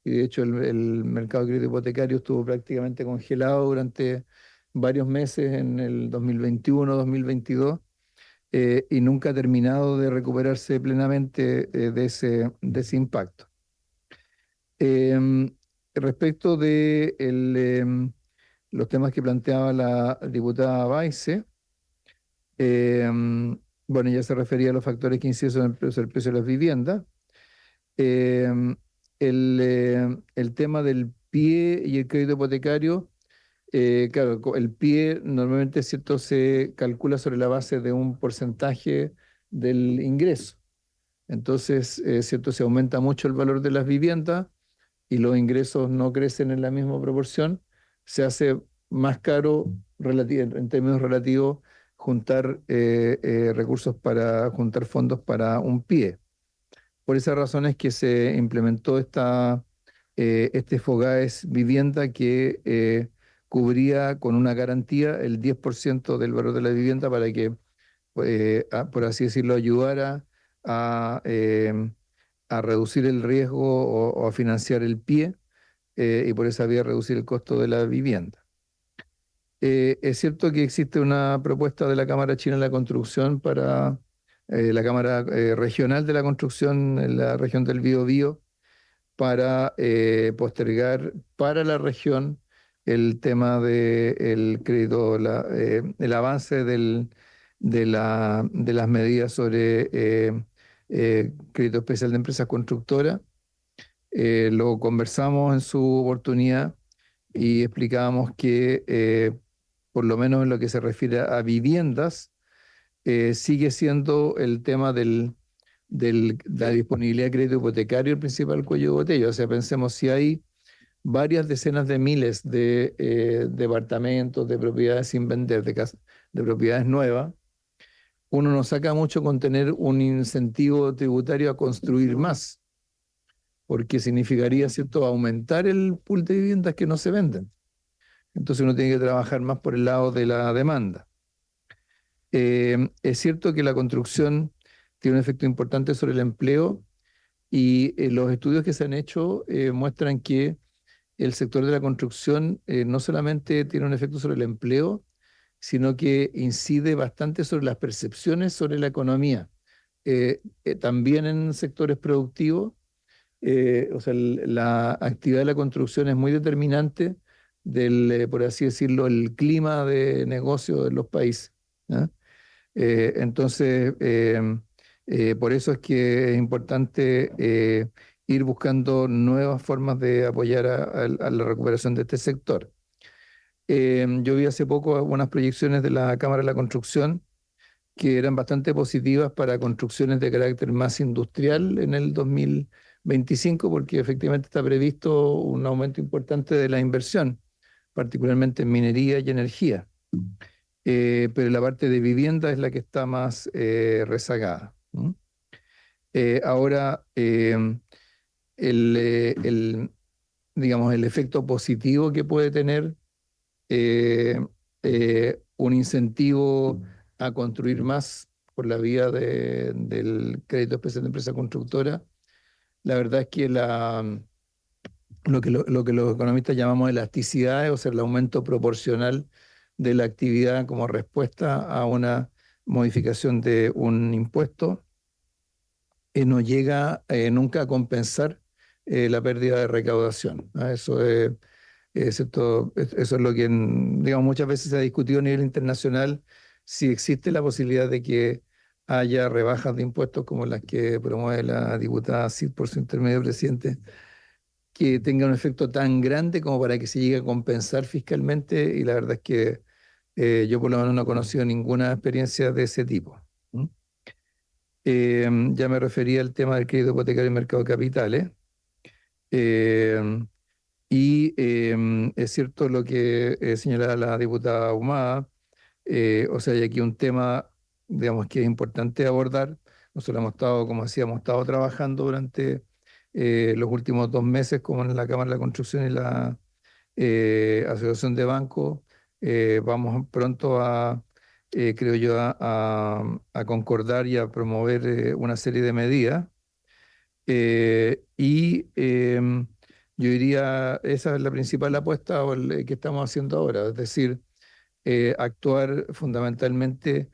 Y de hecho el mercado de crédito hipotecario estuvo prácticamente congelado durante varios meses en el 2021, 2022, y nunca ha terminado de recuperarse plenamente de ese impacto. Respecto de los temas que planteaba la diputada Baise, bueno, ya se refería a los factores que inciden sobre el precio de las viviendas. El tema del PIE y el crédito hipotecario, claro, el PIE normalmente, ¿cierto?, se calcula sobre la base de un porcentaje del ingreso. Entonces, ¿cierto?, se aumenta mucho el valor de las viviendas y los ingresos no crecen en la misma proporción, se hace más caro en términos relativos juntar recursos para juntar fondos para un PIE. Por esa razón es que se implementó este FOGAES vivienda que cubría con una garantía el 10% del valor de la vivienda para que, por así decirlo, ayudara a reducir el riesgo o a financiar el PIE y por esa vía reducir el costo de la vivienda. Es cierto que existe una propuesta de la Cámara China de la Construcción para la Cámara Regional de la Construcción en la región del Biobío para postergar para la región el tema del crédito, el avance de las medidas sobre crédito especial de empresas constructoras. Lo conversamos en su oportunidad y explicábamos que por lo menos en lo que se refiere a viviendas, sigue siendo el tema de la disponibilidad de crédito hipotecario el principal cuello de botella. O sea, pensemos si hay varias decenas de miles de departamentos, de propiedades sin vender, de propiedades nuevas, uno no saca mucho con tener un incentivo tributario a construir más, porque significaría, ¿cierto?, aumentar el pool de viviendas que no se venden. Entonces uno tiene que trabajar más por el lado de la demanda. Es cierto que la construcción tiene un efecto importante sobre el empleo y los estudios que se han hecho muestran que el sector de la construcción no solamente tiene un efecto sobre el empleo, sino que incide bastante sobre las percepciones sobre la economía. También en sectores productivos, o sea, la actividad de la construcción es muy determinante del, por así decirlo, el clima de negocio de los países. ¿Ya? Entonces, por eso es que es importante ir buscando nuevas formas de apoyar a la recuperación de este sector. Yo vi hace poco algunas proyecciones de la Cámara de la Construcción que eran bastante positivas para construcciones de carácter más industrial en el 2025, porque efectivamente está previsto un aumento importante de la inversión, particularmente en minería y energía. Pero la parte de vivienda es la que está más rezagada. Ahora, digamos, el efecto positivo que puede tener un incentivo a construir más por la vía del crédito especial de empresa constructora, la verdad es que lo que los economistas llamamos elasticidad, o sea, el aumento proporcional de la actividad como respuesta a una modificación de un impuesto, no llega nunca a compensar la pérdida de recaudación. Eso es, eso es lo que, digamos, muchas veces se ha discutido a nivel internacional, si existe la posibilidad de que haya rebajas de impuestos como las que promueve la diputada Cid por su intermedio presidente, que tenga un efecto tan grande como para que se llegue a compensar fiscalmente, y la verdad es que yo por lo menos no he conocido ninguna experiencia de ese tipo. Ya me refería al tema del crédito hipotecario y mercado de capitales. Es cierto lo que señalaba la diputada Ahumada, o sea, hay aquí un tema, digamos, que es importante abordar. Nosotros hemos estado, como decía, hemos estado trabajando durante los últimos 2 meses, como en la Cámara de la Construcción y la Asociación de Bancos. Vamos pronto creo yo, a concordar y a promover una serie de medidas. Yo diría, esa es la principal apuesta que estamos haciendo ahora, es decir, actuar fundamentalmente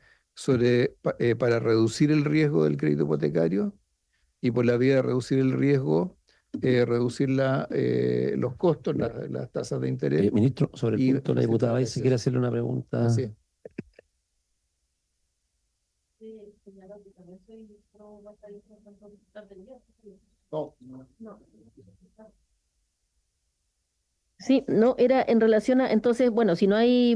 para reducir el riesgo del crédito hipotecario y por la vía de reducir el riesgo, reducir los costos, las tasas de interés. Ministro, sobre el y punto, la diputada Valls quiere hacerle una pregunta. Así es. Sí, no, era en relación a, entonces, bueno, si no hay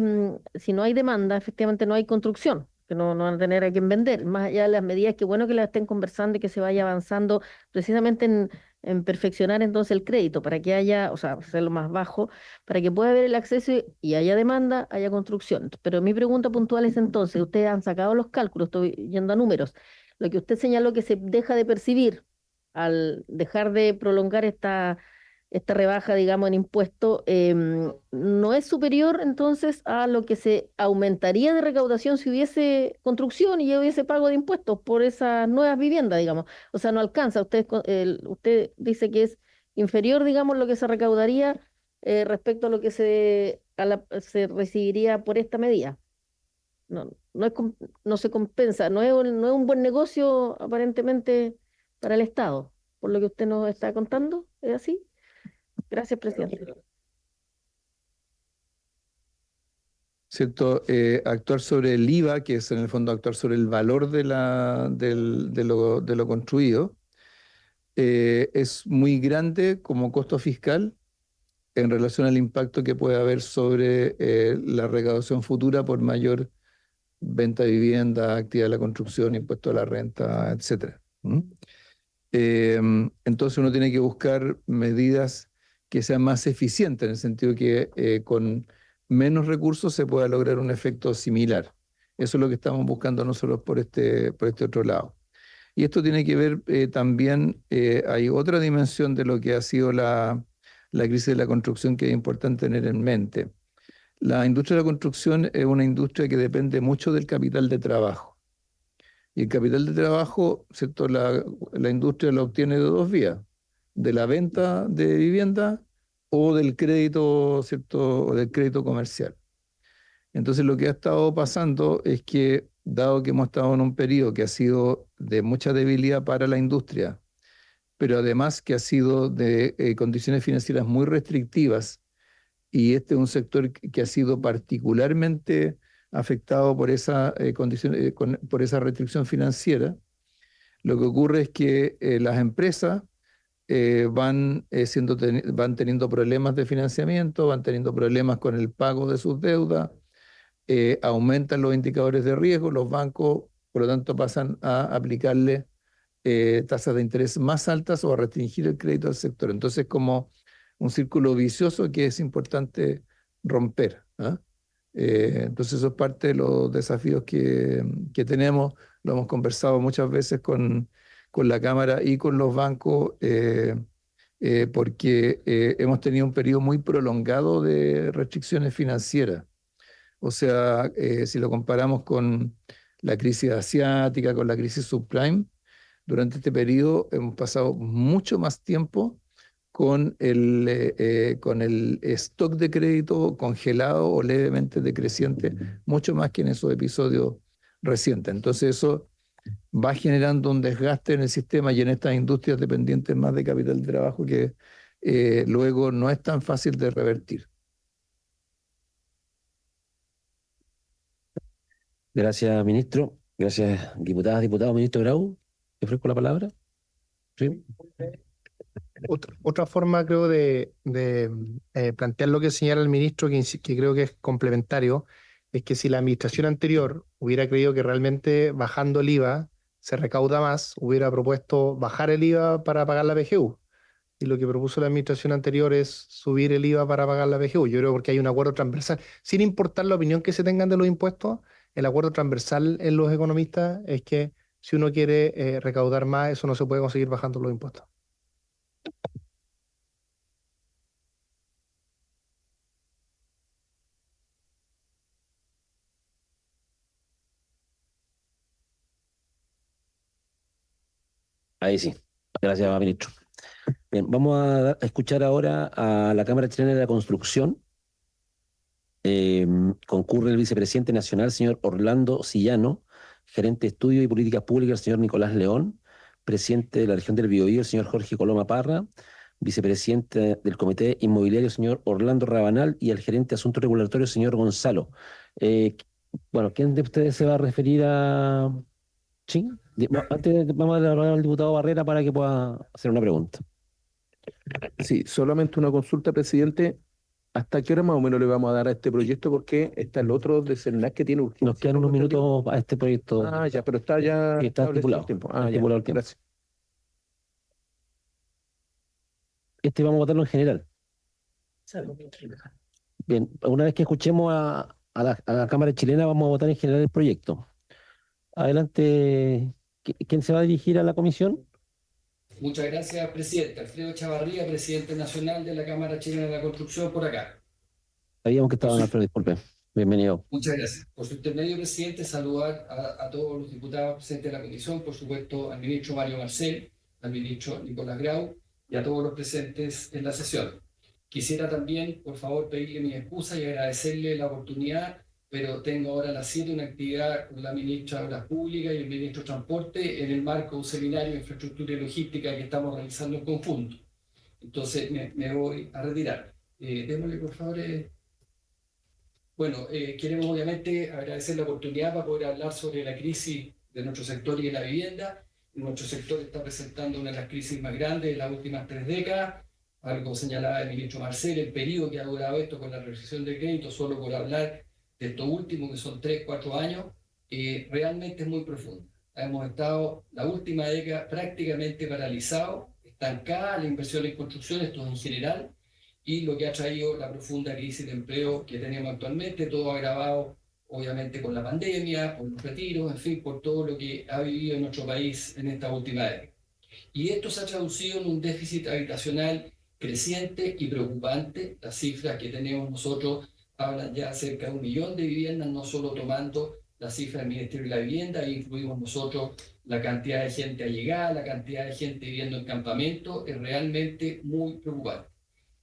demanda, efectivamente no hay construcción, que no van a tener a quien vender. Más allá de las medidas, que bueno que las estén conversando y que se vaya avanzando precisamente en perfeccionar entonces el crédito para que haya, o sea, hacerlo más bajo, para que pueda haber el acceso y haya demanda, haya construcción. Pero mi pregunta puntual es entonces, ustedes han sacado los cálculos, estoy yendo a números, lo que usted señaló que se deja de percibir al dejar de prolongar esta rebaja, digamos, en impuesto, no es superior entonces a lo que se aumentaría de recaudación si hubiese construcción y hubiese pago de impuestos por esas nuevas viviendas, digamos. O sea, no alcanza. Usted dice que es inferior, digamos, lo que se recaudaría respecto a lo que se recibiría por esta medida. No se compensa, no es un buen negocio aparentemente para el Estado, por lo que usted nos está contando, ¿es así? Gracias, presidente. ¿Cierto? Actuar sobre el IVA, que es en el fondo actuar sobre el valor de lo construido, es muy grande como costo fiscal en relación al impacto que puede haber sobre la recaudación futura por mayor venta de vivienda, actividad de la construcción, impuesto a la renta, etc. Entonces uno tiene que buscar medidas que sea más eficiente, en el sentido que con menos recursos se pueda lograr un efecto similar. Eso es lo que estamos buscando nosotros por este otro lado. Y esto tiene que ver también, hay otra dimensión de lo que ha sido la crisis de la construcción que es importante tener en mente. La industria de la construcción es una industria que depende mucho del capital de trabajo. Y el capital de trabajo, ¿cierto? La industria lo obtiene de dos vías, de la venta de vivienda o del crédito, ¿cierto? O del crédito comercial. Entonces lo que ha estado pasando es que, dado que hemos estado en un periodo que ha sido de mucha debilidad para la industria, pero además que ha sido de condiciones financieras muy restrictivas, y este es un sector que ha sido particularmente afectado por esa por esa restricción financiera, lo que ocurre es que las empresas van teniendo problemas de financiamiento, van teniendo problemas con el pago de sus deudas, aumentan los indicadores de riesgo, los bancos, por lo tanto, pasan a aplicarle tasas de interés más altas o a restringir el crédito al sector. Entonces, como un círculo vicioso que es importante romper. ¿Ah? Entonces, eso es parte de los desafíos que tenemos. Lo hemos conversado muchas veces con la Cámara y con los bancos, porque hemos tenido un periodo muy prolongado de restricciones financieras. O sea, si lo comparamos con la crisis asiática, con la crisis subprime, durante este periodo hemos pasado mucho más tiempo con el stock de crédito congelado o levemente decreciente, mucho más que en esos episodios recientes. Entonces eso va generando un desgaste en el sistema y en estas industrias dependientes más de capital de trabajo que luego no es tan fácil de revertir. Gracias, ministro. Gracias, diputadas, diputados. Ministro Grau, ¿te ofrezco la palabra? Sí. Otra forma, creo, de plantear lo que señala el ministro, que creo que es complementario, es que si la administración anterior hubiera creído que realmente bajando el IVA se recauda más, hubiera propuesto bajar el IVA para pagar la PGU. Y lo que propuso la administración anterior es subir el IVA para pagar la PGU. Yo creo porque hay un acuerdo transversal. Sin importar la opinión que se tengan de los impuestos, el acuerdo transversal en los economistas es que si uno quiere recaudar más, eso no se puede conseguir bajando los impuestos. Ahí sí. Gracias, ministro. Bien, vamos a escuchar ahora a la Cámara Chilena de la Construcción. Concurre el vicepresidente nacional, señor Orlando Sillano, gerente de Estudio y Políticas Públicas, el señor Nicolás León, presidente de la región del Biobío, el señor Jorge Coloma Parra, vicepresidente del Comité Inmobiliario, señor Orlando Rabanal, y el gerente de Asuntos Regulatorios, señor Gonzalo. Bueno, ¿quién de ustedes se va a referir a...? Sí, antes vamos a dar al diputado Barrera para que pueda hacer una pregunta. Sí, solamente una consulta, presidente. ¿Hasta qué hora más o menos le vamos a dar a este proyecto? Porque está el otro de CERNAC que tiene urgencia. Nos quedan unos minutos a este proyecto. Ah, ya, pero está ya Sí, está establecido estipulado. el tiempo. Está Ah, ya, estipulado el tiempo. gracias. Vamos a votarlo en general. Bien, una vez que escuchemos a la Cámara Chilena, vamos a votar en general el proyecto. Adelante, ¿quién se va a dirigir a la comisión? Muchas gracias, presidente. Alfredo Chavarría, presidente nacional de la Cámara Chilena de la Construcción, por acá. Sabíamos que estaba Alfredo, disculpe. Bienvenido. Muchas gracias. Por su intermedio, presidente, saludar a todos los diputados presentes de la comisión, por supuesto al ministro Mario Marcel, al ministro Nicolás Grau y a todos los presentes en la sesión. Quisiera también, por favor, pedirle mis excusas y agradecerle la oportunidad, pero tengo ahora a las 7 una actividad con la ministra de Obras Públicas y el ministro de Transporte en el marco de un seminario de infraestructura y logística que estamos realizando en conjunto. Entonces me voy a retirar. Démosle, por favor. Bueno, queremos obviamente agradecer la oportunidad para poder hablar sobre la crisis de nuestro sector y de la vivienda. Nuestro sector está presentando una de las crisis más grandes de las últimas 3 décadas. Algo señalaba el ministro Marcel, el periodo que ha durado esto con la restricción de crédito, solo por hablar de esto último, que son 3, 4 años, realmente es muy profundo. Hemos estado la última década prácticamente paralizados, estancada la inversión en construcción, esto en general, y lo que ha traído la profunda crisis de empleo que tenemos actualmente, todo agravado obviamente con la pandemia, por los retiros, en fin, por todo lo que ha vivido nuestro país en esta última década. Y esto se ha traducido en un déficit habitacional creciente y preocupante. Las cifras que tenemos nosotros hablan ya cerca de 1 millón de viviendas, no solo tomando la cifra del Ministerio de la Vivienda, ahí incluimos nosotros la cantidad de gente allegada, la cantidad de gente viviendo en campamento, es realmente muy preocupante.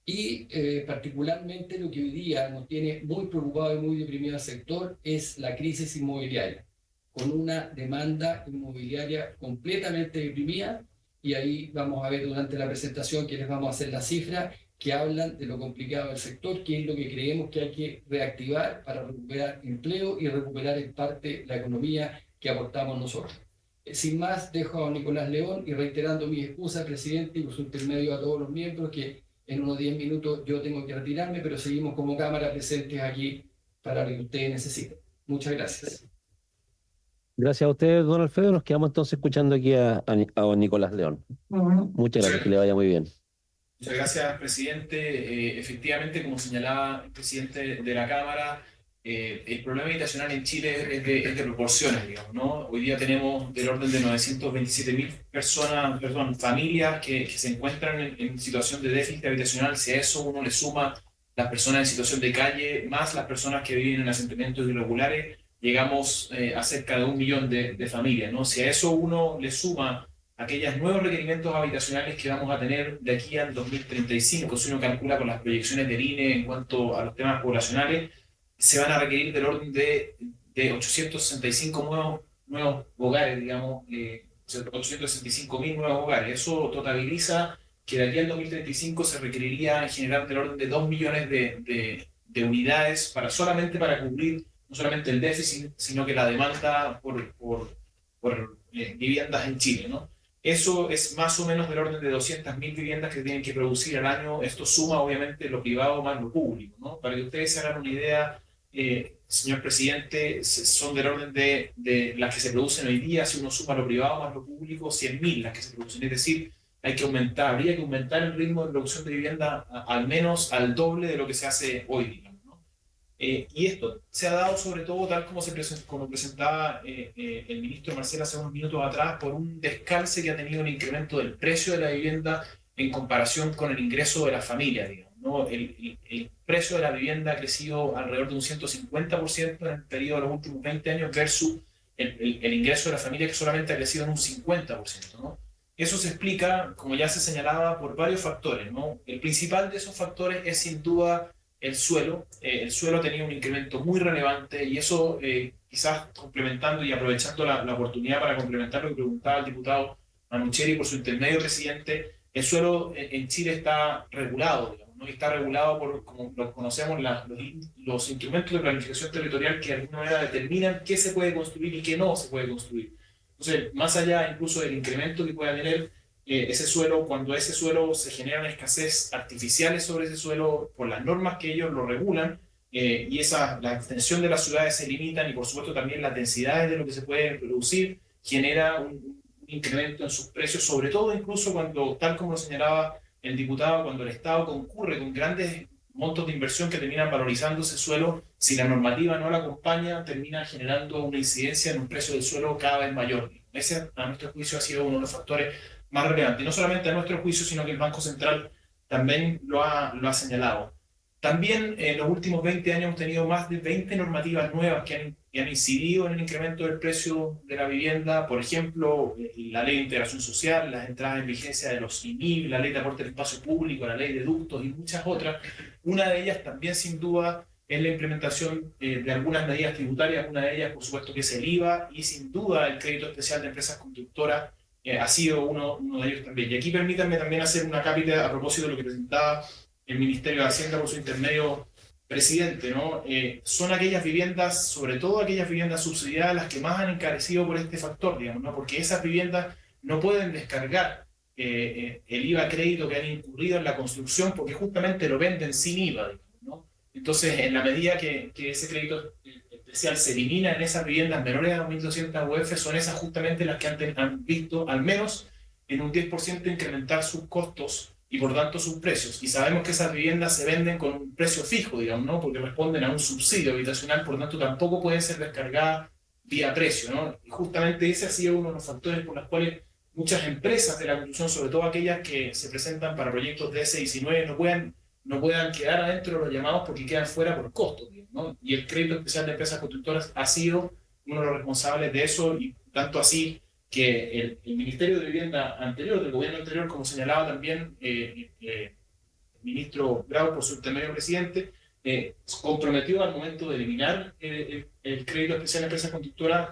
Y particularmente lo que hoy día nos tiene muy preocupado y muy deprimido al sector es la crisis inmobiliaria, con una demanda inmobiliaria completamente deprimida, y ahí vamos a ver durante la presentación que les vamos a hacer las cifras que hablan de lo complicado del sector, que es lo que creemos que hay que reactivar para recuperar empleo y recuperar en parte la economía que aportamos nosotros. Sin más, dejo a don Nicolás León y reiterando mis excusas, presidente, y por su intermedio a todos los miembros, que en unos 10 minutos yo tengo que retirarme, pero seguimos como Cámara presentes aquí para lo que ustedes necesiten. Muchas gracias. Gracias a ustedes, don Alfredo. Nos quedamos entonces escuchando aquí a don Nicolás León. Muchas gracias, que le vaya muy bien. Muchas gracias, presidente. Efectivamente, como señalaba el presidente de la Cámara, el problema habitacional en Chile es de proporciones, digamos, ¿no? Hoy día tenemos del orden de 927.000 familias que se encuentran en situación de déficit habitacional. Si a eso uno le suma las personas en situación de calle, más las personas que viven en asentamientos irregulares, llegamos a cerca de 1 millón de familias, ¿no? Si a eso uno le suma aquellos nuevos requerimientos habitacionales que vamos a tener de aquí al 2035, si uno calcula con las proyecciones del INE en cuanto a los temas poblacionales, se van a requerir del orden de 865 nuevos hogares, digamos, 865.000 nuevos hogares. Eso totaliza que de aquí al 2035 se requeriría en general del orden de 2 millones de unidades solamente para cubrir no solamente el déficit, sino que la demanda por viviendas en Chile, ¿no? Eso es más o menos del orden de 200.000 viviendas que tienen que producir al año. Esto suma obviamente lo privado más lo público, ¿no? Para que ustedes se hagan una idea, señor presidente, son del orden de las que se producen hoy día. Si uno suma lo privado más lo público, 100.000 las que se producen. Es decir, habría que aumentar el ritmo de producción de vivienda al menos al doble de lo que se hace hoy día. Y esto se ha dado sobre todo, tal como presentaba el ministro Marcel hace unos minutos atrás, por un descalce que ha tenido el incremento del precio de la vivienda en comparación con el ingreso de las familias, digamos, ¿no? El precio de la vivienda ha crecido alrededor de un 150% en el periodo de los últimos 20 años versus el ingreso de la familia, que solamente ha crecido en un 50%, ¿no? Eso se explica, como ya se señalaba, por varios factores, ¿no? El principal de esos factores es sin duda el suelo. El suelo ha tenido un incremento muy relevante, y eso quizás complementando y aprovechando la oportunidad para complementar lo que preguntaba el diputado Manucheri por su intermedio, presidente, el suelo en Chile está regulado, digamos, ¿no? Está regulado por, como lo conocemos, los instrumentos de planificación territorial que de alguna manera determinan qué se puede construir y qué no se puede construir. Entonces, más allá incluso del incremento que pueda tener ese suelo, cuando ese suelo se generan escasez artificiales sobre ese suelo por las normas que ellos lo regulan, y la extensión de las ciudades se limitan, y por supuesto también las densidades de lo que se puede producir genera un incremento en sus precios, sobre todo incluso cuando, tal como lo señalaba el diputado, cuando el Estado concurre con grandes montos de inversión que terminan valorizando ese suelo, si la normativa no la acompaña, termina generando una incidencia en un precio del suelo cada vez mayor. Ese, a nuestro juicio, ha sido uno de los factores más relevante, no solamente a nuestro juicio, sino que el Banco Central también lo ha señalado. También en los últimos 20 años hemos tenido más de 20 normativas nuevas que han incidido en el incremento del precio de la vivienda. Por ejemplo, la Ley de Integración Social, las entradas en vigencia de los INIB, la Ley de Aporte al Espacio Público, la Ley de Ductos y muchas otras. Una de ellas también, sin duda, es la implementación de algunas medidas tributarias. Una de ellas, por supuesto, que es el IVA, y sin duda el crédito especial de empresas constructoras ha sido uno de ellos también. Y aquí permítanme también hacer una cápita a propósito de lo que presentaba el Ministerio de Hacienda por su intermedio, presidente, ¿no? Son aquellas viviendas, sobre todo aquellas viviendas subsidiadas, las que más han encarecido por este factor, digamos, ¿no? Porque esas viviendas no pueden descargar el IVA crédito que han incurrido en la construcción, porque justamente lo venden sin IVA, digamos, ¿no? Entonces, en la medida que ese crédito especial se elimina en esas viviendas menores a 2.200 UF, son esas justamente las que han visto al menos en un 10% incrementar sus costos y por tanto sus precios. Y sabemos que esas viviendas se venden con un precio fijo, digamos, ¿no? Porque responden a un subsidio habitacional, por tanto tampoco pueden ser descargadas vía precio, ¿no? Y justamente ese ha sido uno de los factores por los cuales muchas empresas de la construcción, sobre todo aquellas que se presentan para proyectos de S19, no puedan quedar adentro de los llamados porque quedan fuera por costos, ¿no? Y el crédito especial de empresas constructoras ha sido uno de los responsables de eso, y tanto así que el Ministerio de Vivienda anterior, del gobierno anterior, como señalaba también el ministro Grau por su intermedio presidente, comprometió al momento de eliminar el crédito especial de empresas constructoras,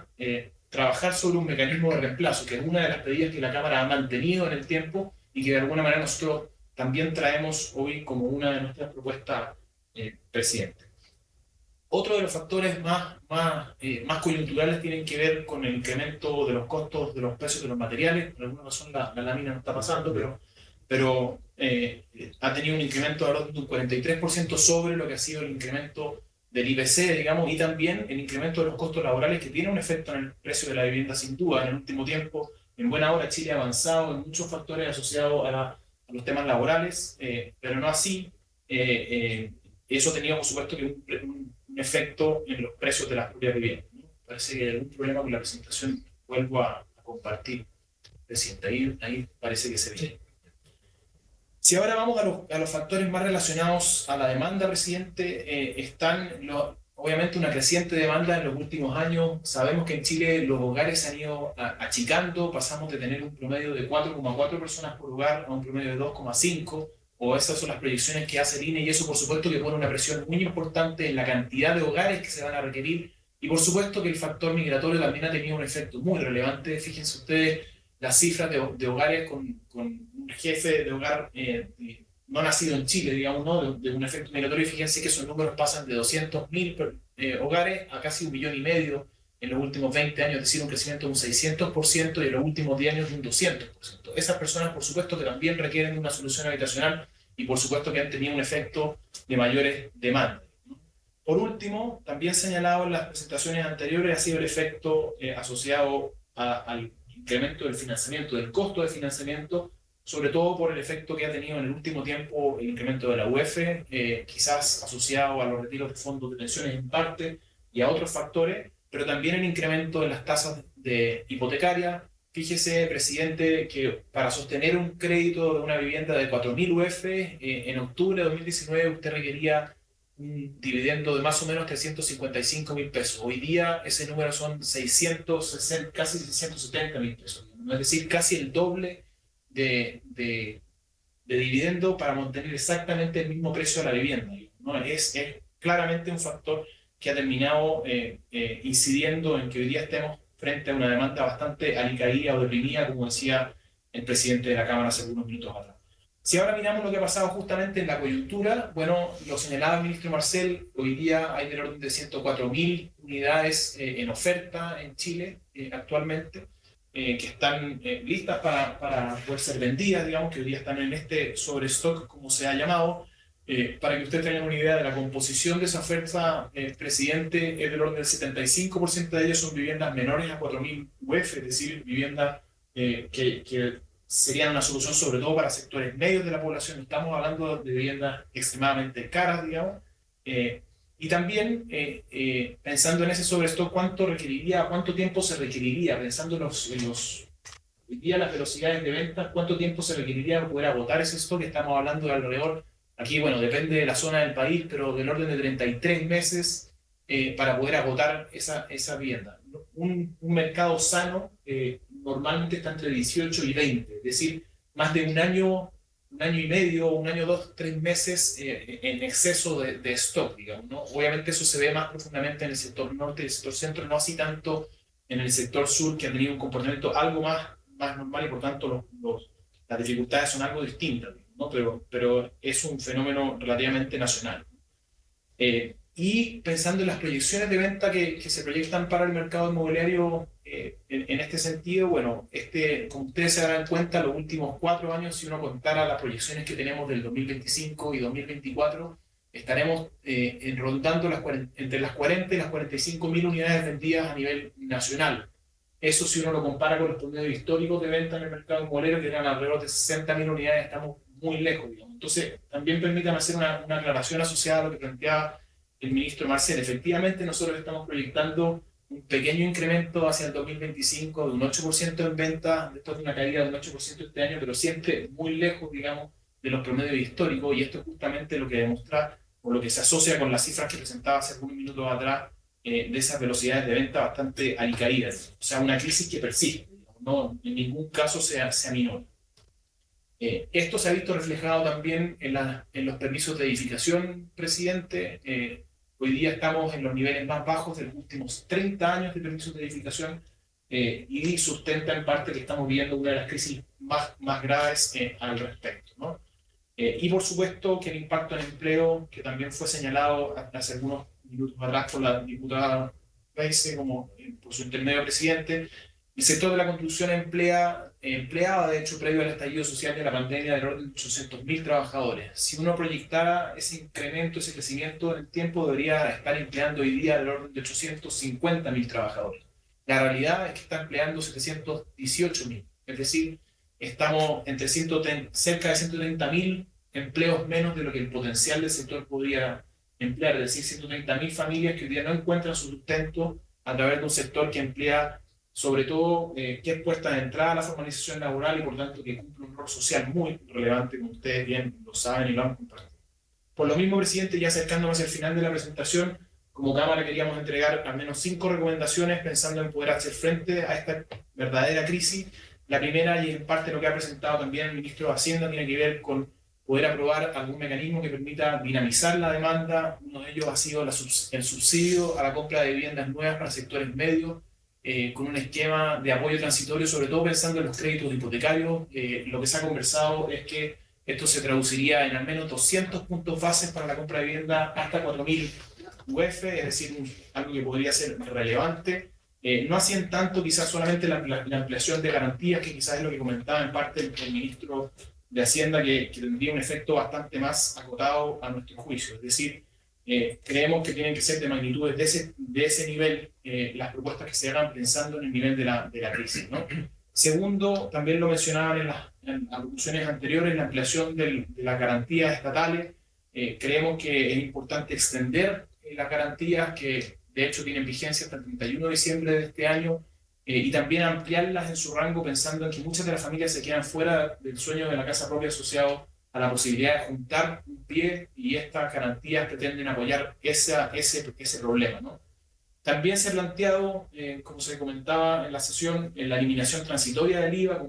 trabajar sobre un mecanismo de reemplazo, que es una de las pedidas que la Cámara ha mantenido en el tiempo y que de alguna manera nosotros también traemos hoy como una de nuestras propuestas, presidente. Otro de los factores más coyunturales tienen que ver con el incremento de los costos de los precios de los materiales. Por alguna razón la lámina no está pasando, pero ha tenido un incremento de un 43% sobre lo que ha sido el incremento del IPC, digamos, y también el incremento de los costos laborales, que tiene un efecto en el precio de la vivienda sin duda. En el último tiempo, en buena hora, Chile ha avanzado en muchos factores asociados a los temas laborales, pero no así. Eso tenía, por supuesto, que un efecto en los precios de las propias viviendas, ¿no? Parece que hay algún problema con la presentación. Vuelvo a compartir, presidente. Ahí parece que se viene. Si ahora vamos a los factores más relacionados a la demanda, presidente, obviamente una creciente demanda en los últimos años. Sabemos que en Chile los hogares se han ido achicando, pasamos de tener un promedio de 4,4 personas por hogar a un promedio de 2,5, o esas son las proyecciones que hace el INE, y eso por supuesto que pone una presión muy importante en la cantidad de hogares que se van a requerir, y por supuesto que el factor migratorio también ha tenido un efecto muy relevante. Fíjense ustedes las cifras de hogares con un jefe de hogar no nacido en Chile, digamos, ¿no? de un efecto migratorio, y fíjense que esos números pasan de 200.000 hogares a casi 1,5 millones en los últimos 20 años, es decir, un crecimiento de un 600%, y en los últimos 10 años de un 200%. Esas personas, por supuesto, que también requieren una solución habitacional, y por supuesto que han tenido un efecto de mayores demandas. Por último, también señalado en las presentaciones anteriores, ha sido el efecto asociado al incremento del financiamiento, del costo de financiamiento, sobre todo por el efecto que ha tenido en el último tiempo el incremento de la UF, quizás asociado a los retiros de fondos de pensiones en parte y a otros factores, pero también el incremento de las tasas de hipotecaria. Fíjese, presidente, que para sostener un crédito de una vivienda de 4.000 UF, en octubre de 2019 usted requería un dividendo de más o menos 355.000 pesos. Hoy día ese número son casi 670.000 pesos. Es decir, casi el doble de dividendo para mantener exactamente el mismo precio de la vivienda, ¿no? Es claramente un factor que ha terminado incidiendo en que hoy día estemos frente a una demanda bastante alicaída o deprimida, como decía el presidente de la Cámara hace unos minutos atrás. Si ahora miramos lo que ha pasado justamente en la coyuntura, bueno, lo señalaba el ministro Marcel, hoy día hay del orden de 104.000 unidades en oferta en Chile actualmente, que están listas para poder ser vendidas, digamos, que hoy día están en este sobrestock, como se ha llamado. Para que ustedes tengan una idea de la composición de esa oferta, presidente, es del orden del 75% de ellas son viviendas menores a 4.000 UF, es decir, viviendas que serían una solución sobre todo para sectores medios de la población. Estamos hablando de viviendas extremadamente caras, digamos. Y también, pensando en ese sobrestock, ¿cuánto tiempo se requeriría? Pensando en hoy día las velocidades de venta, ¿cuánto tiempo se requeriría para poder agotar ese stock? Estamos hablando de alrededor, aquí, bueno, depende de la zona del país, pero del orden de 33 meses para poder agotar esa vivienda. Un mercado sano normalmente está entre 18 y 20, es decir, más de un año y medio, 1 año, 2, 3 meses en exceso de stock, digamos, ¿no? Obviamente eso se ve más profundamente en el sector norte y el sector centro, no así tanto en el sector sur, que ha tenido un comportamiento algo más normal, y por tanto las dificultades son algo distintas, ¿no? Pero es un fenómeno relativamente nacional. Y pensando en las proyecciones de venta que se proyectan para el mercado inmobiliario en este sentido, bueno, como ustedes se darán cuenta, los últimos 4 años, si uno contara las proyecciones que tenemos del 2025 y 2024, estaremos rondando entre las 40 y las 45.000 unidades vendidas a nivel nacional. Eso, si uno lo compara con los promedios históricos de venta en el mercado inmobiliario, que eran alrededor de 60.000 unidades, estamos muy lejos, digamos. Entonces, también permítame hacer una aclaración asociada a lo que planteaba el ministro Marcel. Efectivamente, nosotros estamos proyectando un pequeño incremento hacia el 2025 de un 8% en ventas, después de una caída de un 8% este año, pero siempre muy lejos, digamos, de los promedios históricos, y esto es justamente lo que demuestra, o lo que se asocia con las cifras que presentaba hace algunos minutos atrás, de esas velocidades de venta bastante alicaídas. O sea, una crisis que persiste, digamos, no en ningún caso se aminora. Esto se ha visto reflejado también en los permisos de edificación, presidente. Hoy día estamos en los niveles más bajos de los últimos 30 años de permisos de edificación, y sustenta en parte que estamos viviendo una de las crisis más graves al respecto, ¿no? Y por supuesto que el impacto en empleo, que también fue señalado hace algunos minutos atrás por la diputada Reise, como por su intermedio presidente, el sector de la construcción empleaba, de hecho, previo al estallido social de la pandemia, del orden de 800.000 trabajadores. Si uno proyectara ese incremento, ese crecimiento en el tiempo, debería estar empleando hoy día del orden de 850.000 trabajadores. La realidad es que está empleando 718.000, es decir, estamos entre cerca de 130.000 empleos menos de lo que el potencial del sector podría emplear, es decir, 130.000 familias que hoy día no encuentran su sustento a través de un sector que emplea, sobre todo, que es puerta de entrada a la formalización laboral y por tanto que cumple un rol social muy relevante, como ustedes bien lo saben y lo han compartido. Por lo mismo, presidente, ya acercándonos al final de la presentación, como Cámara queríamos entregar al menos 5 recomendaciones pensando en poder hacer frente a esta verdadera crisis. La primera, y en parte lo que ha presentado también el ministro de Hacienda, tiene que ver con poder aprobar algún mecanismo que permita dinamizar la demanda. Uno de ellos ha sido el subsidio a la compra de viviendas nuevas para sectores medios, con un esquema de apoyo transitorio, sobre todo pensando en los créditos hipotecarios. Lo que se ha conversado es que esto se traduciría en al menos 200 puntos bases para la compra de vivienda hasta 4.000 UF, es decir, algo que podría ser relevante. No hacían tanto quizás solamente la ampliación de garantías, que quizás es lo que comentaba en parte el ministro de Hacienda, que tendría un efecto bastante más acotado a nuestro juicio. Es decir, creemos que tienen que ser de magnitudes de ese nivel las propuestas que se hagan pensando en el nivel de la crisis, ¿no? Segundo, también lo mencionaban en las alocuciones anteriores, la ampliación de las garantías estatales. Creemos que es importante extender las garantías que de hecho tienen vigencia hasta el 31 de diciembre de este año, y también ampliarlas en su rango, pensando en que muchas de las familias se quedan fuera del sueño de la casa propia asociado a la posibilidad de juntar un pie, y estas garantías pretenden apoyar ese problema, ¿no? También se ha planteado, como se comentaba en la sesión, en la eliminación transitoria del IVA,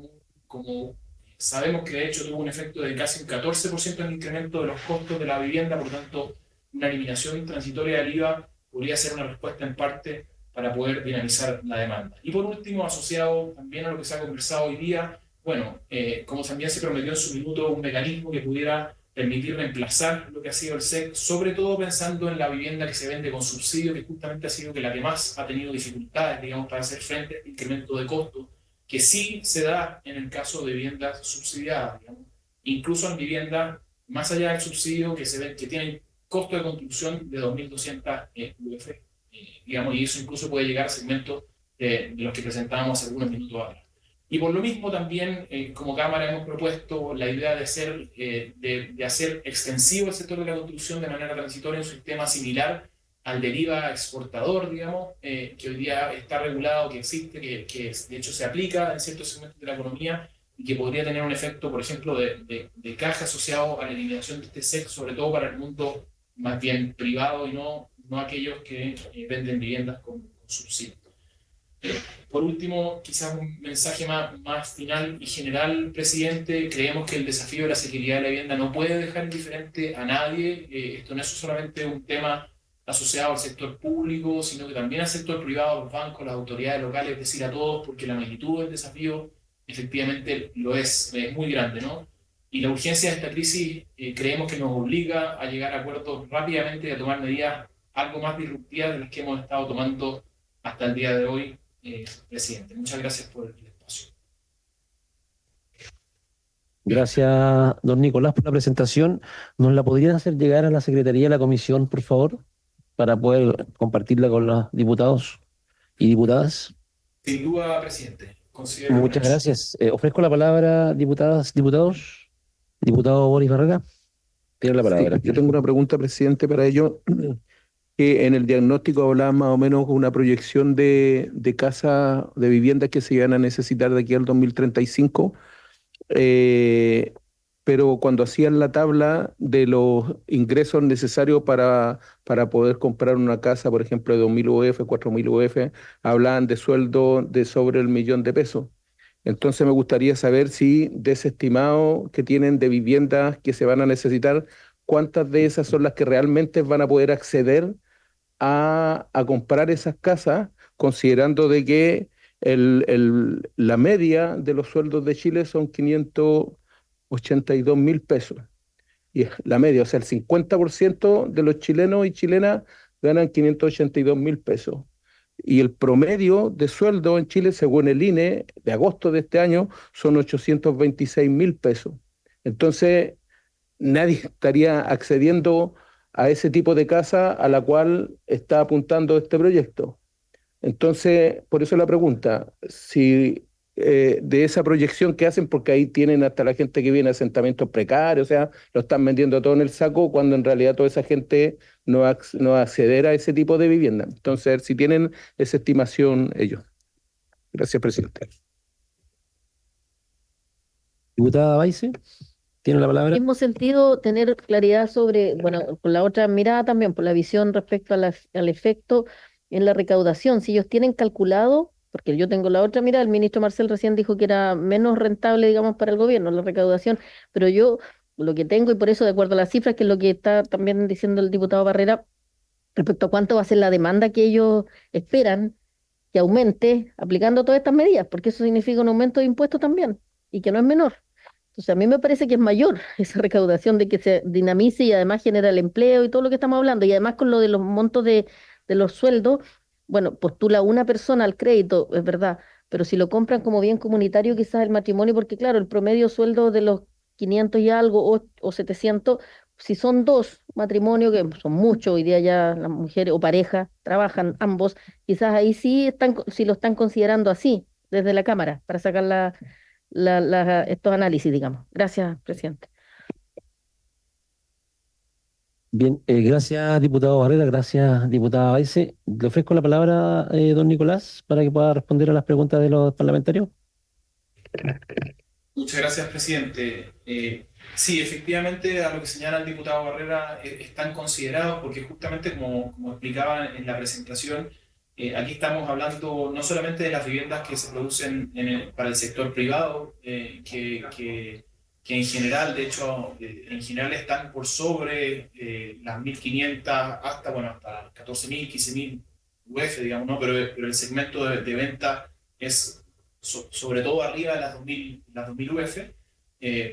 como sabemos que de hecho tuvo un efecto de casi un 14% en el incremento de los costos de la vivienda. Por tanto, una eliminación transitoria del IVA podría ser una respuesta en parte para poder dinamizar la demanda. Y por último, asociado también a lo que se ha conversado hoy día, bueno, como también se prometió en su minuto, un mecanismo que pudiera permitir reemplazar lo que ha sido el SEC, sobre todo pensando en la vivienda que se vende con subsidio, que justamente ha sido la que más ha tenido dificultades, digamos, para hacer frente al incremento de costos, que sí se da en el caso de viviendas subsidiadas, digamos. Incluso en viviendas más allá del subsidio que se ven que tienen costo de construcción de 2.200 UF, digamos, y eso incluso puede llegar a segmentos de los que presentábamos hace algunos minutos atrás. Y por lo mismo también, como Cámara, hemos propuesto la idea de hacer extensivo el sector de la construcción de manera transitoria, un sistema similar al del IVA exportador, digamos, que hoy día está regulado, que existe, que de hecho se aplica en ciertos segmentos de la economía, y que podría tener un efecto, por ejemplo, de caja asociado a la eliminación de este SEC, sobre todo para el mundo más bien privado y no aquellos que venden viviendas con subsidio. Por último, quizás un mensaje más final y general, presidente. Creemos que el desafío de la asequibilidad de la vivienda no puede dejar indiferente a nadie. Esto no es solamente un tema asociado al sector público, sino que también al sector privado, los bancos, las autoridades locales, es decir, a todos, porque la magnitud del desafío efectivamente lo es muy grande, ¿no? Y la urgencia de esta crisis creemos que nos obliga a llegar a acuerdos rápidamente y a tomar medidas algo más disruptivas de las que hemos estado tomando hasta el día de hoy, presidente. Muchas gracias por el espacio. Gracias, don Nicolás, por la presentación. ¿Nos la podrían hacer llegar a la Secretaría de la Comisión, por favor, para poder compartirla con los diputados y diputadas? Sin duda, presidente. Considero Muchas gracias. Ofrezco la palabra, diputadas, diputados. Diputado Boris Barrera, tiene la Sí, palabra. yo tengo una pregunta, presidente, para ello. Que en el diagnóstico hablaba más o menos una proyección de casa, de viviendas que se iban a necesitar de aquí al 2035, pero cuando hacían la tabla de los ingresos necesarios para poder comprar una casa, por ejemplo, de 2.000 UF, 4.000 UF, hablaban de sueldo de sobre el 1.000.000 de pesos. Entonces me gustaría saber si de ese estimado que tienen de viviendas que se van a necesitar, cuántas de esas son las que realmente van a poder acceder a comprar esas casas, considerando de que la media de los sueldos de Chile son 582.000 pesos. Y es la media, o sea, el 50% de los chilenos y chilenas ganan 582.000 pesos. Y el promedio de sueldo en Chile, según el INE, de agosto de este año, son 826.000 pesos. Entonces, nadie estaría accediendo a ese tipo de casa a la cual está apuntando este proyecto. Entonces, por eso la pregunta, si de esa proyección que hacen, porque ahí tienen hasta la gente que viene a asentamientos precarios, o sea, lo están vendiendo todo en el saco, cuando en realidad toda esa gente no va a acceder a ese tipo de vivienda. Entonces, si tienen esa estimación ellos. Gracias, presidente. Diputada Baise, tiene la palabra. Mismo sentido, tener claridad sobre, bueno, con la otra mirada también, por la visión respecto al efecto en la recaudación. Si ellos tienen calculado, porque yo tengo la otra mirada, el ministro Marcel recién dijo que era menos rentable, digamos, para el gobierno la recaudación, pero yo lo que tengo, y por eso, de acuerdo a las cifras, que es lo que está también diciendo el diputado Barrera, respecto a cuánto va a ser la demanda que ellos esperan que aumente aplicando todas estas medidas, porque eso significa un aumento de impuestos también, y que no es menor. Entonces, a mí me parece que es mayor esa recaudación de que se dinamice y además genera el empleo y todo lo que estamos hablando. Y además con lo de los montos de los sueldos, bueno, postula una persona al crédito, es verdad, pero si lo compran como bien comunitario, quizás el matrimonio, porque claro, el promedio sueldo de los 500 y algo o 700, si son dos matrimonios, que son muchos, hoy día ya las mujeres o parejas trabajan ambos, quizás ahí sí, sí lo están considerando así, desde la Cámara, para sacar estos análisis, digamos. Gracias, presidente. Bien, gracias, diputado Barrera, gracias, diputada Baise. Le ofrezco la palabra, don Nicolás, para que pueda responder a las preguntas de los parlamentarios. Muchas gracias, presidente. Sí, efectivamente, a lo que señala el diputado Barrera, están considerados porque justamente como explicaba en la presentación, aquí estamos hablando no solamente de las viviendas que se producen para el sector privado, que en general, de hecho, en general están por sobre las 1.500 hasta 14.000, 15.000 UF, digamos, ¿no? Pero el segmento de venta es sobre todo arriba de las 2.000 UF,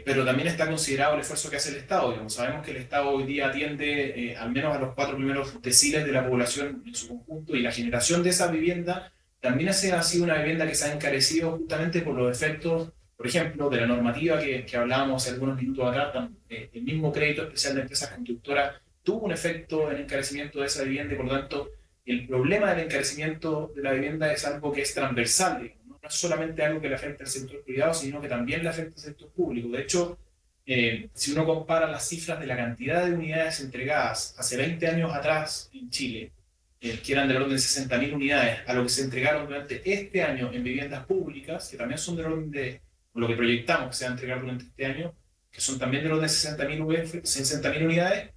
pero también está considerado el esfuerzo que hace el Estado. Digamos. Sabemos que el Estado hoy día atiende al menos a los 4 primeros deciles de la población en su conjunto, y la generación de esa vivienda también ha sido una vivienda que se ha encarecido justamente por los efectos, por ejemplo, de la normativa que hablábamos hace algunos minutos atrás. El mismo crédito especial de empresas constructoras tuvo un efecto en el encarecimiento de esa vivienda, y por lo tanto el problema del encarecimiento de la vivienda es algo que es transversal, digamos. No es solamente algo que le afecta al sector privado, sino que también le afecta al sector público. De hecho, si uno compara las cifras de la cantidad de unidades entregadas hace 20 años atrás en Chile, que eran del orden de 60.000 unidades, a lo que se entregaron durante este año en viviendas públicas, que también son del orden de lo que proyectamos que se va a entregar durante este año, que son también del orden de 60.000 unidades,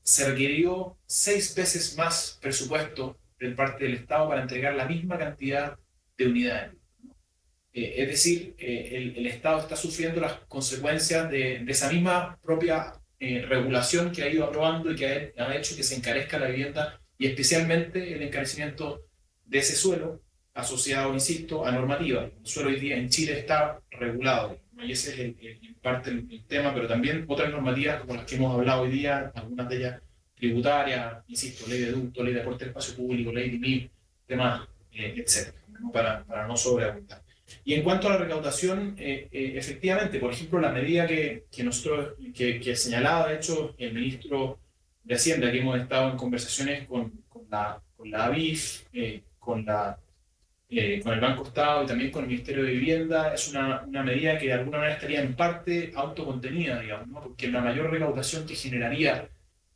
se requirió 6 veces más presupuesto de parte del Estado para entregar la misma cantidad de unidades. Es decir, el Estado está sufriendo las consecuencias de esa misma propia regulación que ha ido aprobando y que ha hecho que se encarezca la vivienda, y especialmente el encarecimiento de ese suelo asociado, insisto, a normativa. El suelo hoy día en Chile está regulado, ¿no? Y ese es en parte el tema, pero también otras normativas como las que hemos hablado hoy día, algunas de ellas tributarias, insisto, ley de ducto, ley de aporte del espacio público, ley de MIP, temas, etcétera, ¿no? Para no sobreabundar. Y en cuanto a la recaudación, efectivamente, por ejemplo, la medida que señalaba, de hecho, el ministro de Hacienda, que hemos estado en conversaciones con la ABIF, con la con el Banco Estado y también con el Ministerio de Vivienda, es una medida que de alguna manera estaría en parte autocontenida, digamos, ¿no? Porque la mayor recaudación que generaría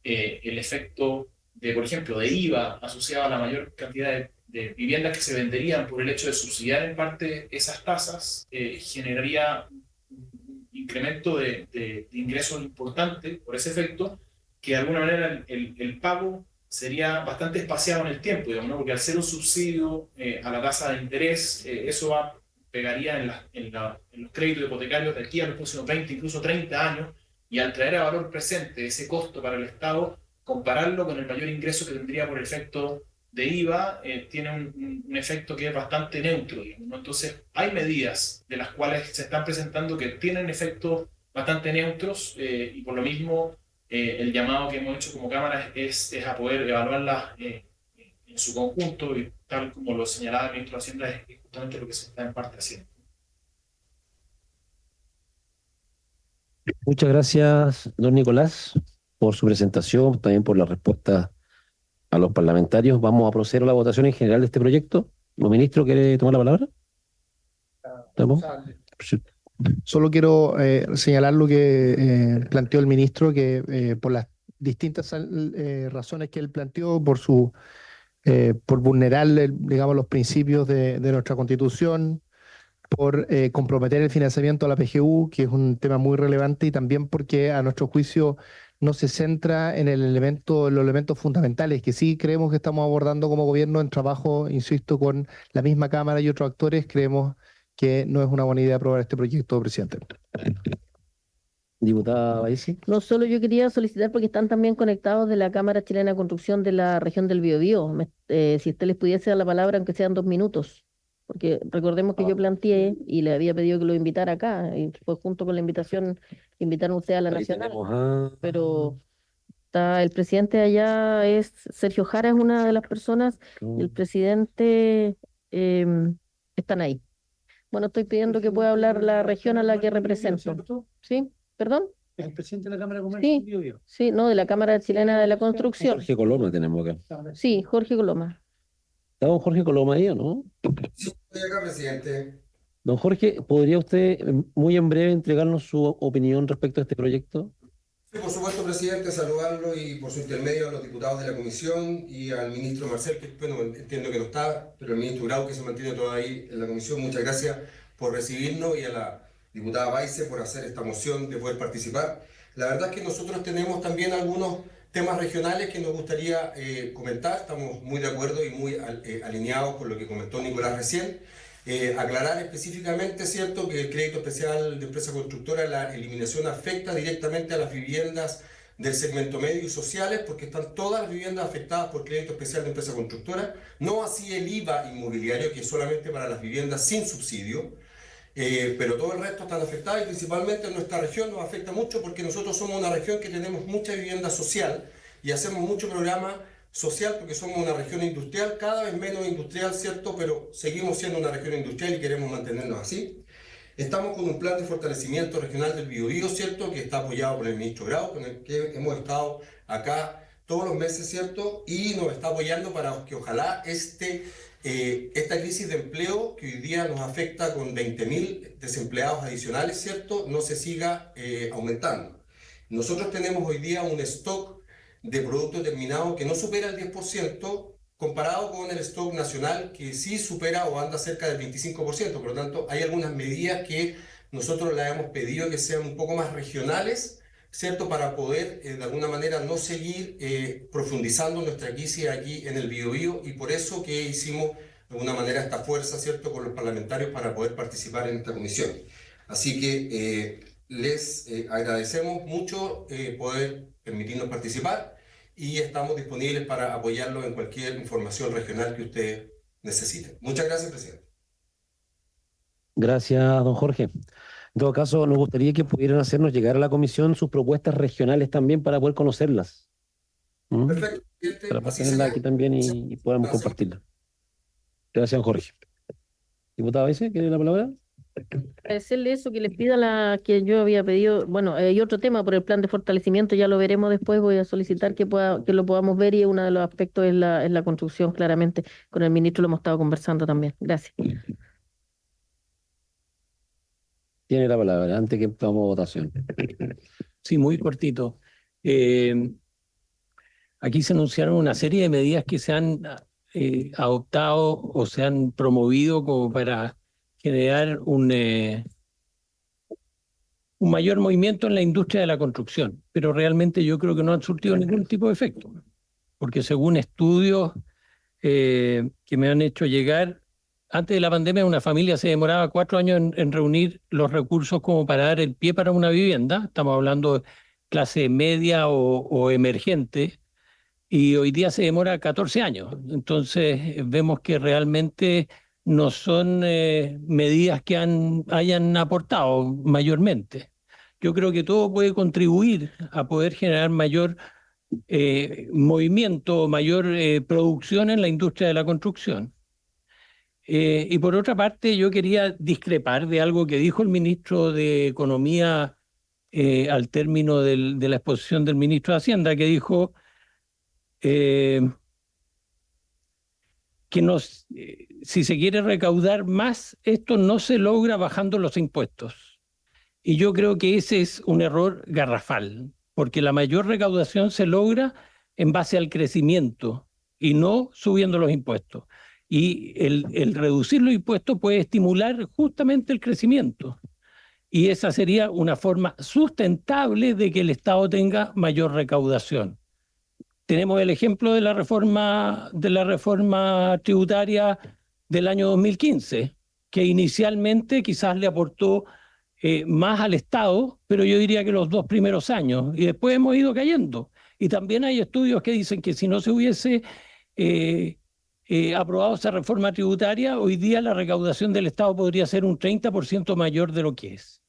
el efecto de, por ejemplo, de IVA asociado a la mayor cantidad de viviendas que se venderían por el hecho de subsidiar en parte esas tasas, generaría un incremento de ingresos importante por ese efecto, que de alguna manera el pago sería bastante espaciado en el tiempo, digamos, ¿no? Porque al ser un subsidio a la tasa de interés, eso pegaría en los créditos hipotecarios de aquí a los próximos 20, incluso 30 años, y al traer a valor presente ese costo para el Estado, compararlo con el mayor ingreso que tendría por efecto de IVA, tiene un efecto que es bastante neutro, digamos, ¿no? Entonces, hay medidas de las cuales se están presentando que tienen efectos bastante neutros, y por lo mismo el llamado que hemos hecho como Cámara es a poder evaluarlas en su conjunto, y tal como lo señalaba el ministro de Hacienda, es justamente lo que se está en parte haciendo. Muchas gracias, don Nicolás, por su presentación, también por la respuesta a los parlamentarios. Vamos a proceder a la votación en general de este proyecto. ¿El ministro quiere tomar la palabra? ¿Estamos? Solo quiero señalar lo que planteó el ministro, que por las distintas razones que él planteó, por vulnerar, digamos, los principios de nuestra Constitución, por comprometer el financiamiento a la PGU, que es un tema muy relevante, y también porque a nuestro juicio no se centra en los elementos fundamentales que sí creemos que estamos abordando como gobierno en trabajo, insisto, con la misma Cámara y otros actores. Creemos que no es una buena idea aprobar este proyecto, presidente. Diputada Baisi. No, solo yo quería solicitar, porque están también conectados de la Cámara Chilena de Construcción de la región del Biobío, si usted les pudiese dar la palabra, aunque sean 2 minutos, porque recordemos que yo planteé y le había pedido que lo invitara acá, y fue junto con la invitación que invitaron ustedes a la Ahí Nacional, tenemos pero está el presidente allá, es Sergio Jara, es una de las personas, y el presidente están ahí. Bueno, estoy pidiendo que pueda hablar la región a la que represento. ¿Sí? ¿Perdón? El presidente de la Cámara de Comercio. Sí, sí, no, de la Cámara Chilena de la Construcción. Jorge Coloma tenemos acá. Sí, Jorge Coloma. ¿Está don Jorge Coloma ahí o no? Sí, estoy acá, presidente. Don Jorge, ¿podría usted muy en breve entregarnos su opinión respecto a este proyecto? Sí, por supuesto, presidente, saludarlo y por su intermedio a los diputados de la comisión y al ministro Marcel, que bueno, entiendo que no está, pero el ministro Grau, que se mantiene todavía ahí en la comisión. Muchas gracias por recibirnos, y a la diputada Baise por hacer esta moción de poder participar. La verdad es que nosotros tenemos también algunos temas regionales que nos gustaría comentar. Estamos muy de acuerdo y muy alineados con lo que comentó Nicolás recién. Aclarar específicamente, ¿cierto?, que el crédito especial de empresa constructora, la eliminación afecta directamente a las viviendas del segmento medio y sociales, porque están todas las viviendas afectadas por crédito especial de empresa constructora, no así el IVA inmobiliario, que es solamente para las viviendas sin subsidio. Pero todo el resto están afectados, y principalmente en nuestra región nos afecta mucho porque nosotros somos una región que tenemos mucha vivienda social y hacemos mucho programa social porque somos una región industrial, cada vez menos industrial, ¿cierto? Pero seguimos siendo una región industrial y queremos mantenernos así. Estamos con un plan de fortalecimiento regional del Biobío, ¿cierto?, que está apoyado por el ministro Grau, con el que hemos estado acá todos los meses, ¿cierto?, y nos está apoyando para que ojalá esta crisis de empleo que hoy día nos afecta con 20.000 desempleados adicionales, ¿cierto?, no se siga aumentando. Nosotros tenemos hoy día un stock de producto terminado que no supera el 10%, comparado con el stock nacional que sí supera o anda cerca del 25%. Por lo tanto, hay algunas medidas que nosotros le hemos pedido que sean un poco más regionales, ¿cierto?, para poder de alguna manera no seguir profundizando nuestra crisis aquí en el Biobío, y por eso que hicimos de alguna manera esta fuerza, ¿cierto?, con los parlamentarios para poder participar en esta comisión. Así que les agradecemos mucho poder permitirnos participar, y estamos disponibles para apoyarlos en cualquier información regional que ustedes necesiten. Muchas gracias, presidente. Gracias, don Jorge. En todo caso, nos gustaría que pudieran hacernos llegar a la comisión sus propuestas regionales también para poder conocerlas. Perfecto, presidente. Para pasarlas aquí también y podamos compartirlas. Gracias, don Jorge. Diputada Baise, ¿quiere la palabra? Agradecerle eso que les pida que yo había pedido. Bueno, hay otro tema por el plan de fortalecimiento, ya lo veremos después. Voy a solicitar que lo podamos ver y uno de los aspectos es la construcción, claramente. Con el ministro lo hemos estado conversando también. Gracias. Tiene la palabra antes que empezamos votación. Sí, muy cortito. Aquí se anunciaron una serie de medidas que se han adoptado o se han promovido como para generar un mayor movimiento en la industria de la construcción, pero realmente yo creo que no han surtido ningún tipo de efecto, porque según estudios que me han hecho llegar, antes de la pandemia una familia se demoraba 4 años en reunir los recursos como para dar el pie para una vivienda, estamos hablando de clase media o emergente, y hoy día se demora 14 años. Entonces vemos que realmente no son medidas que hayan aportado mayormente. Yo creo que todo puede contribuir a poder generar mayor movimiento, mayor producción en la industria de la construcción. Y por otra parte, yo quería discrepar de algo que dijo el ministro de Economía al término de la exposición del ministro de Hacienda, que dijo que si se quiere recaudar más, esto no se logra bajando los impuestos. Y yo creo que ese es un error garrafal, porque la mayor recaudación se logra en base al crecimiento y no subiendo los impuestos. Y el reducir los impuestos puede estimular justamente el crecimiento. Y esa sería una forma sustentable de que el Estado tenga mayor recaudación. Tenemos el ejemplo de la reforma tributaria del año 2015, que inicialmente quizás le aportó más al Estado, pero yo diría que los 2 primeros años, y después hemos ido cayendo. Y también hay estudios que dicen que si no se hubiese aprobado esa reforma tributaria, hoy día la recaudación del Estado podría ser un 30% mayor de lo que es.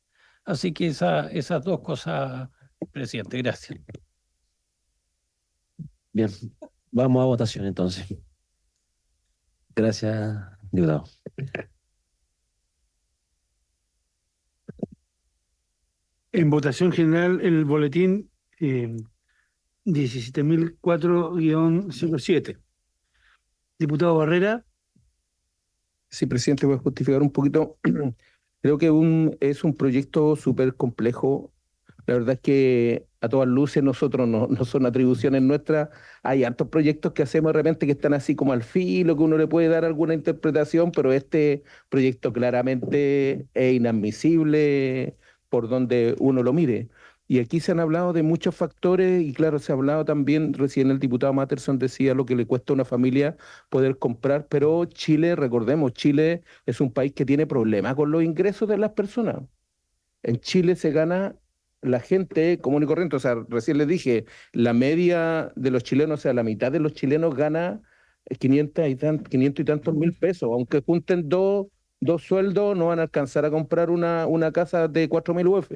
Así que esas dos cosas, presidente, gracias. Bien, vamos a votación entonces. Gracias, diputado. En votación general, el boletín 17.004-07. Diputado Barrera. Sí, presidente, voy a justificar un poquito. Creo que es un proyecto súper complejo. La verdad es que a todas luces nosotros no son atribuciones nuestras. Hay hartos proyectos que hacemos de repente que están así como al filo, que uno le puede dar alguna interpretación, pero este proyecto claramente es inadmisible por donde uno lo mire. Y aquí se han hablado de muchos factores y claro, se ha hablado también, recién el diputado Matterson decía lo que le cuesta a una familia poder comprar, pero Chile, recordemos, Chile es un país que tiene problemas con los ingresos de las personas. En Chile se gana la gente común y corriente, o sea, recién les dije, la media de los chilenos, o sea, la mitad de los chilenos gana 500 y tantos mil pesos, aunque junten dos sueldos, no van a alcanzar a comprar una casa de 4.000 UF,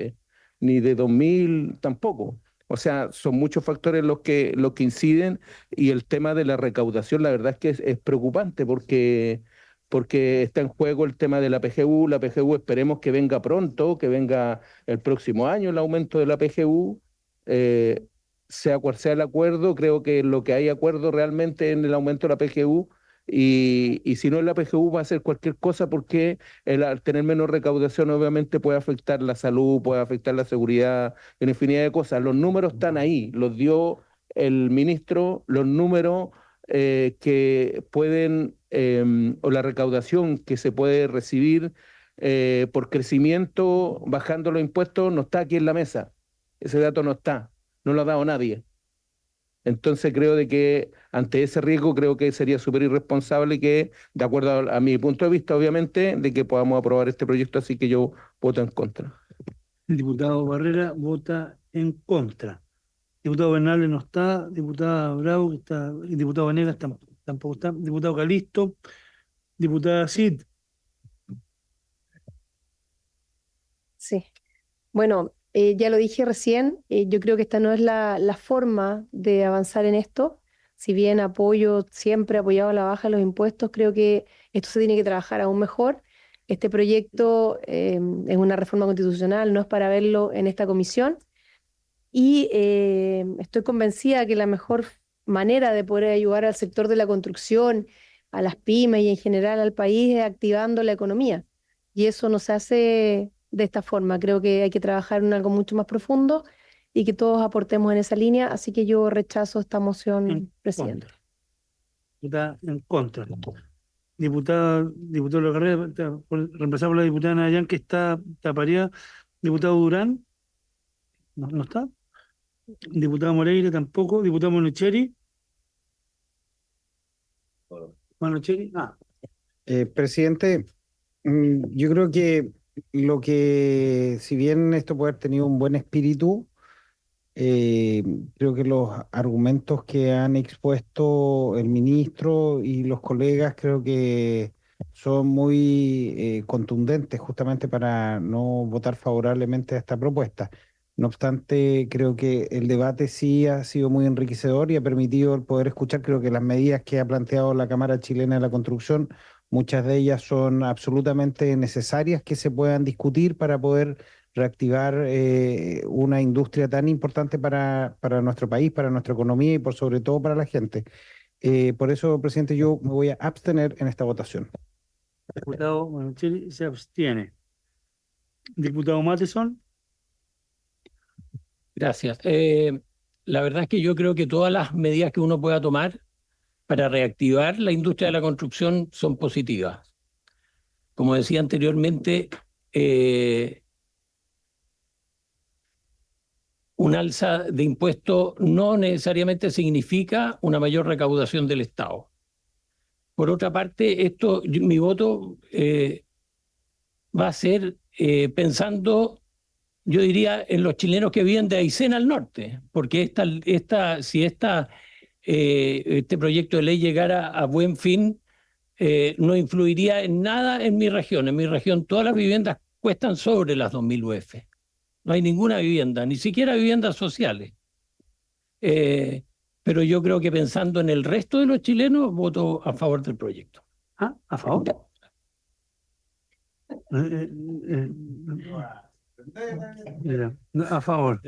ni de 2.000 tampoco. O sea, son muchos factores los que inciden y el tema de la recaudación, la verdad es que es preocupante porque está en juego el tema de la PGU. La PGU esperemos que venga pronto, que venga el próximo año el aumento de la PGU, sea cual sea el acuerdo, creo que lo que hay acuerdo realmente en el aumento de la PGU, y si no es la PGU va a ser cualquier cosa porque al tener menos recaudación obviamente puede afectar la salud, puede afectar la seguridad, una infinidad de cosas. Los números están ahí, los dio el ministro, los números que pueden, o la recaudación que se puede recibir por crecimiento bajando los impuestos no está aquí en la mesa. Ese dato no está, no lo ha dado nadie. Entonces creo de que ante ese riesgo creo que sería súper irresponsable que, de acuerdo a mi punto de vista, obviamente, de que podamos aprobar este proyecto, así que yo voto en contra. El diputado Barrera vota en contra. Diputado Bernales no está, diputada Bravo, está, y diputado Venegas tampoco está, diputado Calisto, diputada Cid. Sí. Bueno, ya lo dije recién, yo creo que esta no es la forma de avanzar en esto. Si bien siempre he apoyado la baja de los impuestos, creo que esto se tiene que trabajar aún mejor. Este proyecto es una reforma constitucional, no es para verlo en esta comisión. Y estoy convencida que la mejor manera de poder ayudar al sector de la construcción, a las pymes y en general al país es activando la economía. Y eso no se hace de esta forma. Creo que hay que trabajar en algo mucho más profundo y que todos aportemos en esa línea. Así que yo rechazo esta moción, presidente. Está en contra. Diputado Carrera, reemplazado por la diputada Nayan, que está taparía. Diputado Durán, no está. Diputado Moreira tampoco. Diputado Manucheri. Manucheri, Presidente, yo creo que si bien esto puede haber tenido un buen espíritu, creo que los argumentos que han expuesto el ministro y los colegas creo que son muy contundentes justamente para no votar favorablemente a esta propuesta. No obstante, creo que el debate sí ha sido muy enriquecedor y ha permitido el poder escuchar. Creo que las medidas que ha planteado la Cámara Chilena de la Construcción, muchas de ellas son absolutamente necesarias que se puedan discutir para poder reactivar una industria tan importante para nuestro país, para nuestra economía y por sobre todo para la gente. Por eso, presidente, yo me voy a abstener en esta votación. Diputado Manucheri se abstiene. Diputado Matheson. Gracias. La verdad es que yo creo que todas las medidas que uno pueda tomar para reactivar la industria de la construcción son positivas. Como decía anteriormente, un alza de impuestos no necesariamente significa una mayor recaudación del Estado. Por otra parte, mi voto va a ser pensando, yo diría, en los chilenos que viven de Aysén al norte, porque si este proyecto de ley llegara a buen fin, no influiría en nada en mi región. En mi región todas las viviendas cuestan sobre las 2.000 UF. No hay ninguna vivienda, ni siquiera viviendas sociales. Pero yo creo que pensando en el resto de los chilenos, voto a favor del proyecto. ¿A favor? A favor.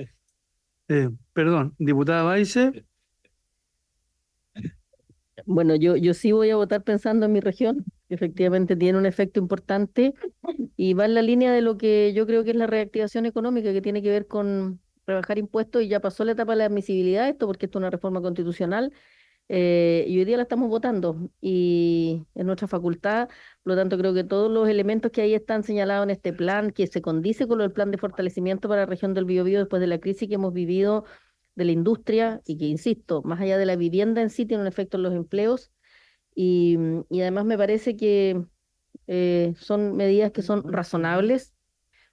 Perdón, diputada Baize. Bueno, yo sí voy a votar pensando en mi región, que efectivamente tiene un efecto importante y va en la línea de lo que yo creo que es la reactivación económica, que tiene que ver con rebajar impuestos, y ya pasó la etapa de la admisibilidad esto, porque esto es una reforma constitucional, y hoy día la estamos votando y es nuestra facultad. Por lo tanto, creo que todos los elementos que ahí están señalados en este plan, que se condice con el plan de fortalecimiento para la región del Biobío después de la crisis que hemos vivido de la industria, y que, insisto, más allá de la vivienda en sí, tiene un efecto en los empleos, y además me parece que son medidas que son razonables.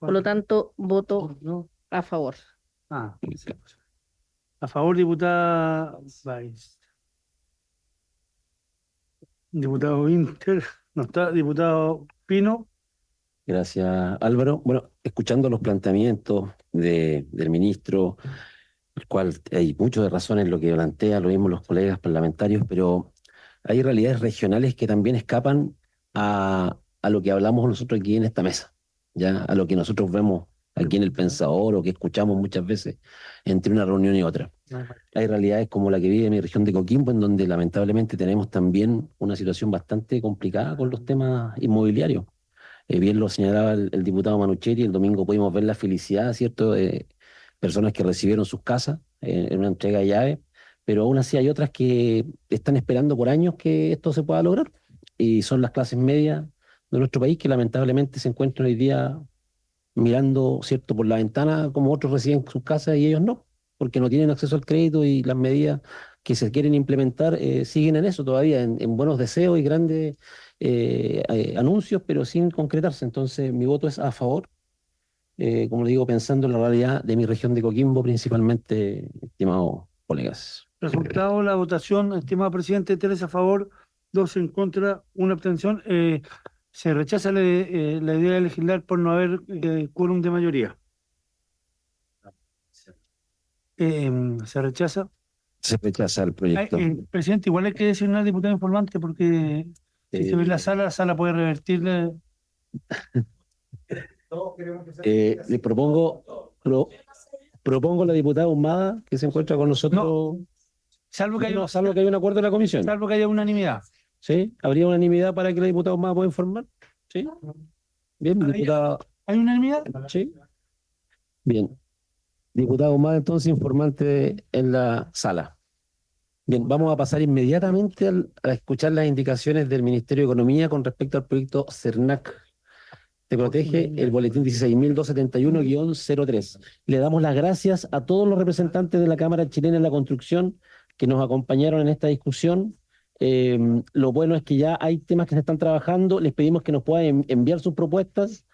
Por lo tanto, voto a favor. A favor, diputada Baize. Diputado Winter, no está. Diputado Pino. Gracias, Álvaro. Bueno, escuchando los planteamientos del ministro, el cual hay mucho de razón en lo que plantea, lo mismo los colegas parlamentarios, pero hay realidades regionales que también escapan a lo que hablamos nosotros aquí en esta mesa, ya a lo que nosotros vemos aquí en El Pensador o que escuchamos muchas veces entre una reunión y otra. Hay realidades como la que vive mi región de Coquimbo, en donde lamentablemente tenemos también una situación bastante complicada con los temas inmobiliarios. Bien lo señalaba el diputado Manucheri, el domingo pudimos ver la felicidad, ¿cierto?, de personas que recibieron sus casas en una entrega de llave, pero aún así hay otras que están esperando por años que esto se pueda lograr, y son las clases medias de nuestro país que lamentablemente se encuentran hoy día mirando, ¿cierto?, por la ventana como otros reciben sus casas y ellos no, porque no tienen acceso al crédito, y las medidas que se quieren implementar siguen en eso todavía, en buenos deseos y grandes anuncios, pero sin concretarse. Entonces mi voto es a favor, como le digo, pensando en la realidad de mi región de Coquimbo principalmente, estimados colegas. Resultado de la votación, estimado presidente: 3 a favor, 2 en contra, 1 abstención. Se rechaza la idea de legislar por no haber quórum de mayoría. Se rechaza. Se rechaza el proyecto. Presidente, igual hay que designar diputado informante, porque si se ve la sala puede revertirle. Le propongo a la diputada Ahumada que se encuentra con nosotros. Salvo que haya, Salvo que haya un acuerdo de la comisión. salvo que haya unanimidad. ¿Sí? ¿Habría unanimidad para que la diputada Ahumada pueda informar? ¿Sí? Bien, diputada. ¿Hay unanimidad? Sí. Bien. Diputado Ahumada, entonces, informante en la sala. Bien, vamos a pasar inmediatamente a escuchar las indicaciones del Ministerio de Economía con respecto al proyecto CERNAC. Te protege el boletín 16.271-03. Le damos las gracias a todos los representantes de la Cámara Chilena en la Construcción que nos acompañaron en esta discusión. Lo bueno es que ya hay temas que se están trabajando. Les pedimos que nos puedan enviar sus propuestas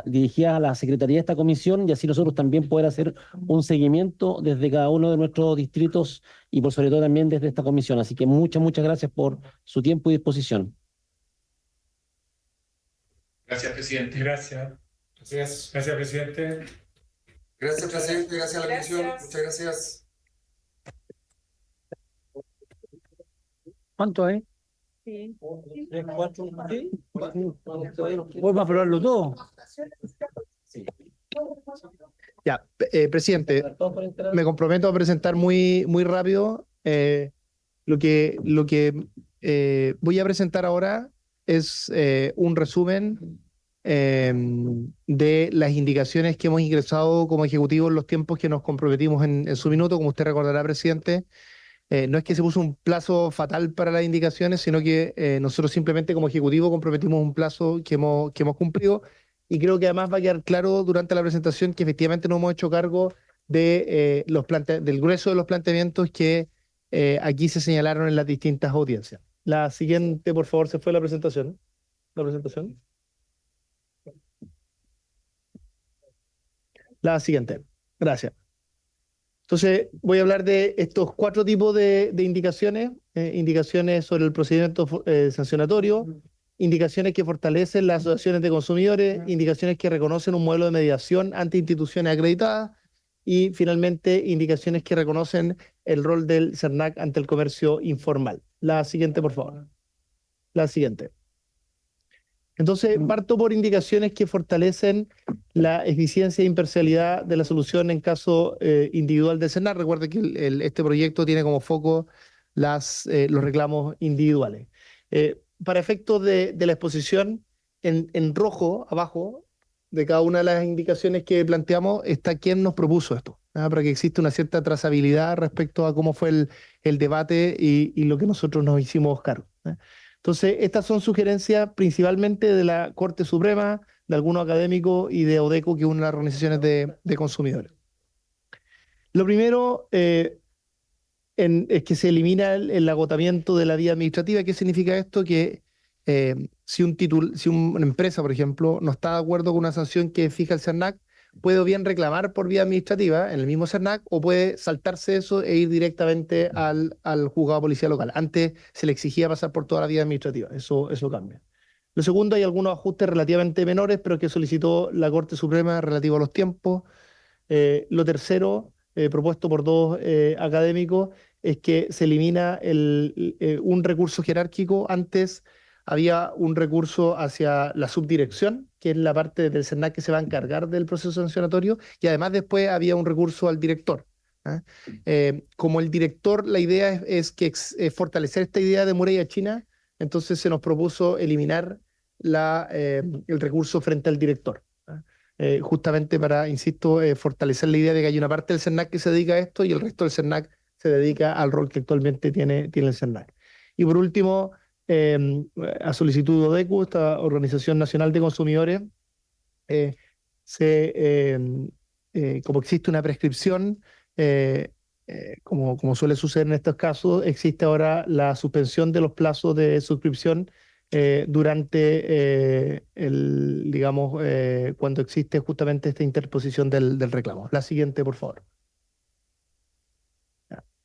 dirigidas a la Secretaría de esta comisión y así nosotros también poder hacer un seguimiento desde cada uno de nuestros distritos y por sobre todo también desde esta comisión. Así que muchas gracias por su tiempo y disposición. Gracias, presidente. Gracias. Gracias, presidente. Gracias, presidente. Gracias a la comisión. Muchas gracias. ¿Cuánto hay? Sí. Podemos aprobarlo todo. Ya, presidente, me comprometo a presentar muy rápido. Lo que voy a presentar ahora es un resumen de las indicaciones que hemos ingresado como Ejecutivo en los tiempos que nos comprometimos en su minuto. Como usted recordará, presidente, no es que se puso un plazo fatal para las indicaciones, sino que nosotros simplemente como Ejecutivo comprometimos un plazo que hemos cumplido, y creo que además va a quedar claro durante la presentación que efectivamente nos hemos hecho cargo de, del grueso de los planteamientos que aquí se señalaron en las distintas audiencias. La siguiente, por favor, se fue la presentación. La siguiente. Gracias. Entonces, voy a hablar de estos 4 tipos de indicaciones. Indicaciones sobre el procedimiento sancionatorio, indicaciones que fortalecen las asociaciones de consumidores, indicaciones que reconocen un modelo de mediación ante instituciones acreditadas y, finalmente, indicaciones que reconocen el rol del CERNAC ante el comercio informal. La siguiente, por favor. La siguiente. Entonces, parto por indicaciones que fortalecen la eficiencia e imparcialidad de la solución en caso individual del CERNAC. Recuerde que este proyecto tiene como foco los reclamos individuales. Para efectos de la exposición, en rojo, abajo, de cada una de las indicaciones que planteamos, está quién nos propuso esto, para que exista una cierta trazabilidad respecto a cómo fue el debate y lo que nosotros nos hicimos cargo. Entonces, estas son sugerencias principalmente de la Corte Suprema, de algunos académicos y de ODECO, que es una de las organizaciones de consumidores. Lo primero es que se elimina el agotamiento de la vía administrativa. ¿Qué significa esto? Que si una empresa, por ejemplo, no está de acuerdo con una sanción que fija el CERNAC, puede o bien reclamar por vía administrativa en el mismo CERNAC o puede saltarse eso e ir directamente al juzgado de policía local. Antes se le exigía pasar por toda la vía administrativa. Eso cambia. Lo segundo, hay algunos ajustes relativamente menores, pero que solicitó la Corte Suprema relativo a los tiempos. Lo tercero, propuesto por 2 académicos, es que se elimina un recurso jerárquico. Antes había un recurso hacia la subdirección, que es la parte del CERNAC que se va a encargar del proceso sancionatorio, y además después había un recurso al director. Como el director, la idea es fortalecer esta idea de muralla china, entonces se nos propuso eliminar el recurso frente al director. Justamente para, insisto, fortalecer la idea de que hay una parte del CERNAC que se dedica a esto y el resto del CERNAC se dedica al rol que actualmente tiene el CERNAC. Y por último, a solicitud de ODECO, esta Organización Nacional de Consumidores, como existe una prescripción, como suele suceder en estos casos, existe ahora la suspensión de los plazos de suscripción durante cuando existe justamente esta interposición del reclamo. La siguiente, por favor.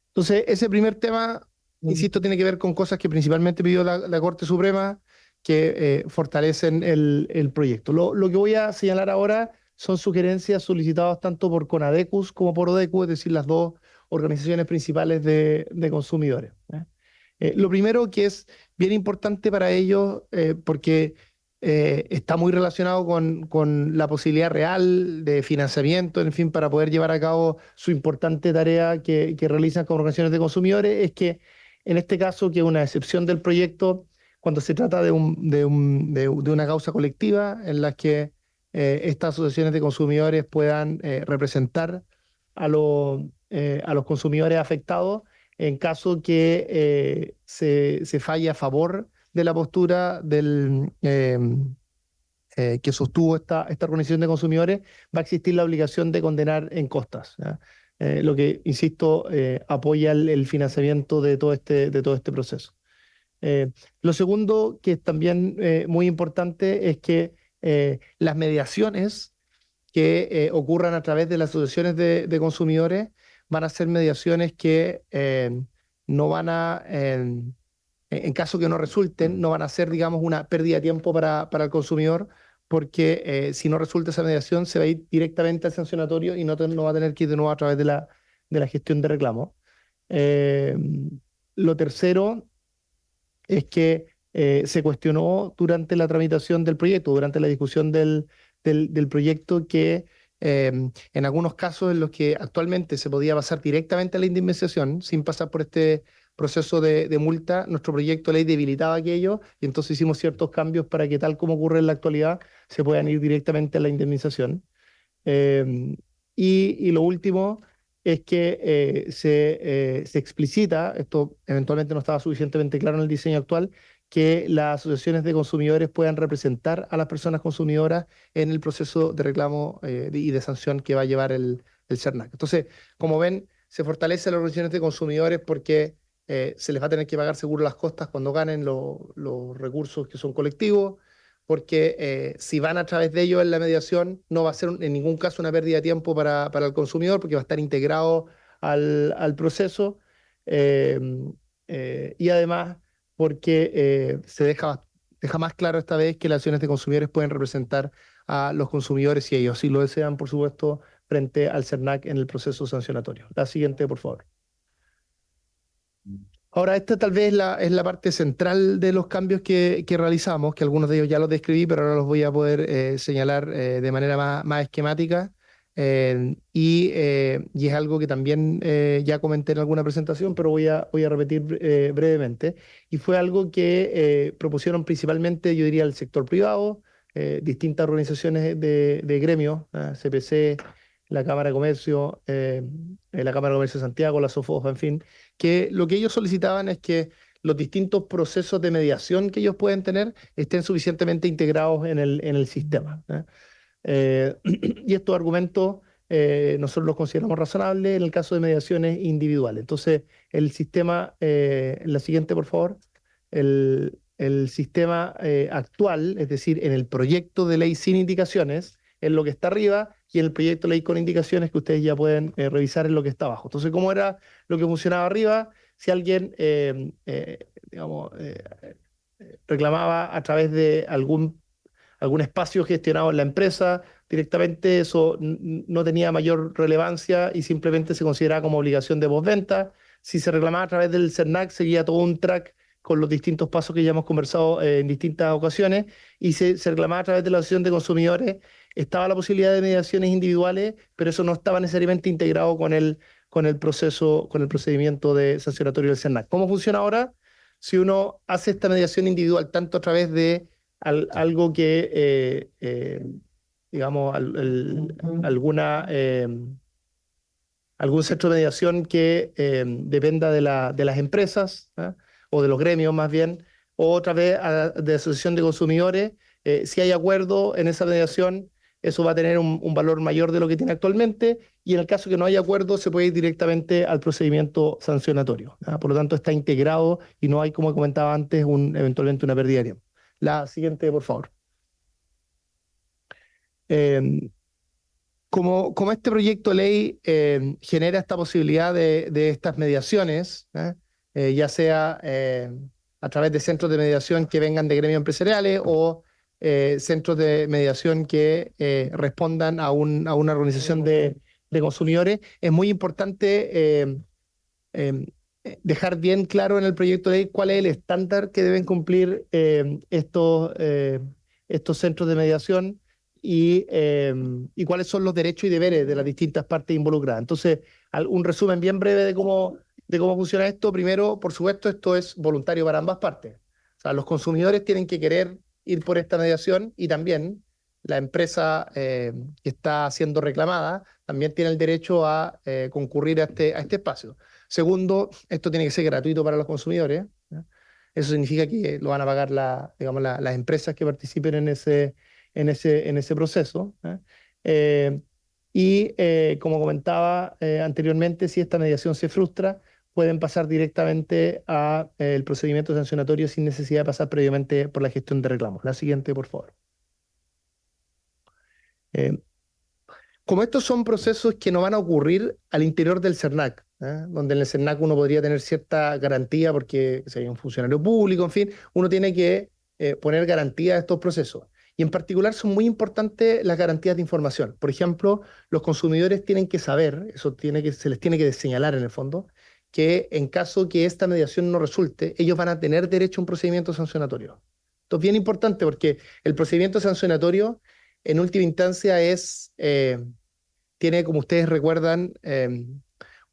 Entonces, ese primer tema, insisto, tiene que ver con cosas que principalmente pidió la Corte Suprema, que fortalecen el proyecto. Lo que voy a señalar ahora son sugerencias solicitadas tanto por CONADECUS como por ODECU, es decir, las 2 organizaciones principales de consumidores. Lo primero, que es bien importante para ellos, porque está muy relacionado con la posibilidad real de financiamiento, en fin, para poder llevar a cabo su importante tarea que realizan con organizaciones de consumidores, es que en este caso, que es una excepción del proyecto, cuando se trata de una causa colectiva en la que estas asociaciones de consumidores puedan representar a los consumidores afectados en caso que se falle a favor de la postura que sostuvo esta organización de consumidores, va a existir la obligación de condenar en costas, ¿ya? Lo que, insisto, apoya el financiamiento de todo este proceso. Lo segundo, que es también muy importante, es que las mediaciones que ocurran a través de las asociaciones de consumidores van a ser mediaciones que no van a, en caso que no resulten, no van a ser, digamos, una pérdida de tiempo para el consumidor, porque si no resulta esa mediación, se va a ir directamente al sancionatorio y no va a tener que ir de nuevo a través de la gestión de reclamo. Lo tercero es que se cuestionó durante la tramitación del proyecto, durante la discusión del proyecto, que en algunos casos en los que actualmente se podía pasar directamente a la indemnización sin pasar por este proceso de multa, nuestro proyecto de ley debilitaba aquello y entonces hicimos ciertos cambios para que, tal como ocurre en la actualidad, se puedan ir directamente a la indemnización. Y lo último es que se explicita, esto eventualmente no estaba suficientemente claro en el diseño actual, que las asociaciones de consumidores puedan representar a las personas consumidoras en el proceso de reclamo y de sanción que va a llevar el CERNAC. Entonces, como ven, se fortalece a las organizaciones de consumidores porque se les va a tener que pagar seguro las costas cuando ganen los recursos que son colectivos, porque si van a través de ellos en la mediación, no va a ser en ningún caso una pérdida de tiempo para el consumidor, porque va a estar integrado al proceso, y además porque se deja más claro esta vez que las acciones de consumidores pueden representar a los consumidores si ellos así lo desean, por supuesto, frente al CERNAC en el proceso sancionatorio. La siguiente, por favor. Ahora, esta tal vez es la parte central de los cambios que realizamos, que algunos de ellos ya los describí, pero ahora los voy a poder señalar de manera más esquemática. Y es algo que también ya comenté en alguna presentación, pero voy a repetir brevemente. Y fue algo que propusieron principalmente, yo diría, el sector privado, distintas organizaciones de gremios, CPC, la Cámara de Comercio, la Cámara de Comercio de Santiago, la SOFOFA, en fin, que lo que ellos solicitaban es que los distintos procesos de mediación que ellos pueden tener estén suficientemente integrados en el sistema. Y estos argumentos nosotros los consideramos razonables en el caso de mediaciones individuales. Entonces, el sistema, la siguiente, por favor, el sistema actual, es decir, en el proyecto de ley sin indicaciones, es lo que está arriba, y en el proyecto de ley con indicaciones, que ustedes ya pueden revisar, en lo que está abajo. Entonces, ¿cómo era lo que funcionaba arriba? Si alguien, digamos, reclamaba a través de algún espacio gestionado en la empresa, directamente eso no tenía mayor relevancia y simplemente se consideraba como obligación de postventa. Si se reclamaba a través del CERNAC, seguía todo un track con los distintos pasos que ya hemos conversado en distintas ocasiones, y se reclamaba a través de la Asociación de Consumidores. Estaba la posibilidad de mediaciones individuales, pero eso no estaba necesariamente integrado con el procedimiento sancionatorio del CERNAC. ¿Cómo funciona ahora? Si uno hace esta mediación individual, tanto a través de algo que, digamos, algún centro de mediación que dependa de las empresas, o de los gremios más bien, o otra vez de asociación de consumidores, si hay acuerdo en esa mediación, eso va a tener un valor mayor de lo que tiene actualmente, y en el caso que no haya acuerdo, se puede ir directamente al procedimiento sancionatorio. Por lo tanto, está integrado y no hay, como comentaba antes, eventualmente una pérdida de tiempo. La siguiente, por favor. Como este proyecto de ley genera esta posibilidad de estas mediaciones, ya sea a través de centros de mediación que vengan de gremios empresariales o centros de mediación que respondan a una organización de consumidores, es muy importante dejar bien claro en el proyecto de ley cuál es el estándar que deben cumplir estos centros de mediación y cuáles son los derechos y deberes de las distintas partes involucradas. Entonces, un resumen bien breve de cómo funciona esto. Primero, por supuesto, esto es voluntario para ambas partes. O sea, los consumidores tienen que querer ir por esta mediación y también la empresa que está siendo reclamada también tiene el derecho a concurrir a este espacio. Segundo, esto tiene que ser gratuito para los consumidores, ¿ya? Eso significa que lo van a pagar las empresas que participen en ese proceso, ¿ya? Como comentaba anteriormente, si esta mediación se frustra, pueden pasar directamente al procedimiento sancionatorio sin necesidad de pasar previamente por la gestión de reclamos. La siguiente, por favor. Como estos son procesos que no van a ocurrir al interior del CERNAC, donde en el CERNAC uno podría tener cierta garantía porque sería un funcionario público, en fin, uno tiene que poner garantía a estos procesos. Y en particular son muy importantes las garantías de información. Por ejemplo, los consumidores tienen que saber, se les tiene que señalar en el fondo, que en caso que esta mediación no resulte, ellos van a tener derecho a un procedimiento sancionatorio. Esto es bien importante porque el procedimiento sancionatorio, en última instancia, tiene, como ustedes recuerdan,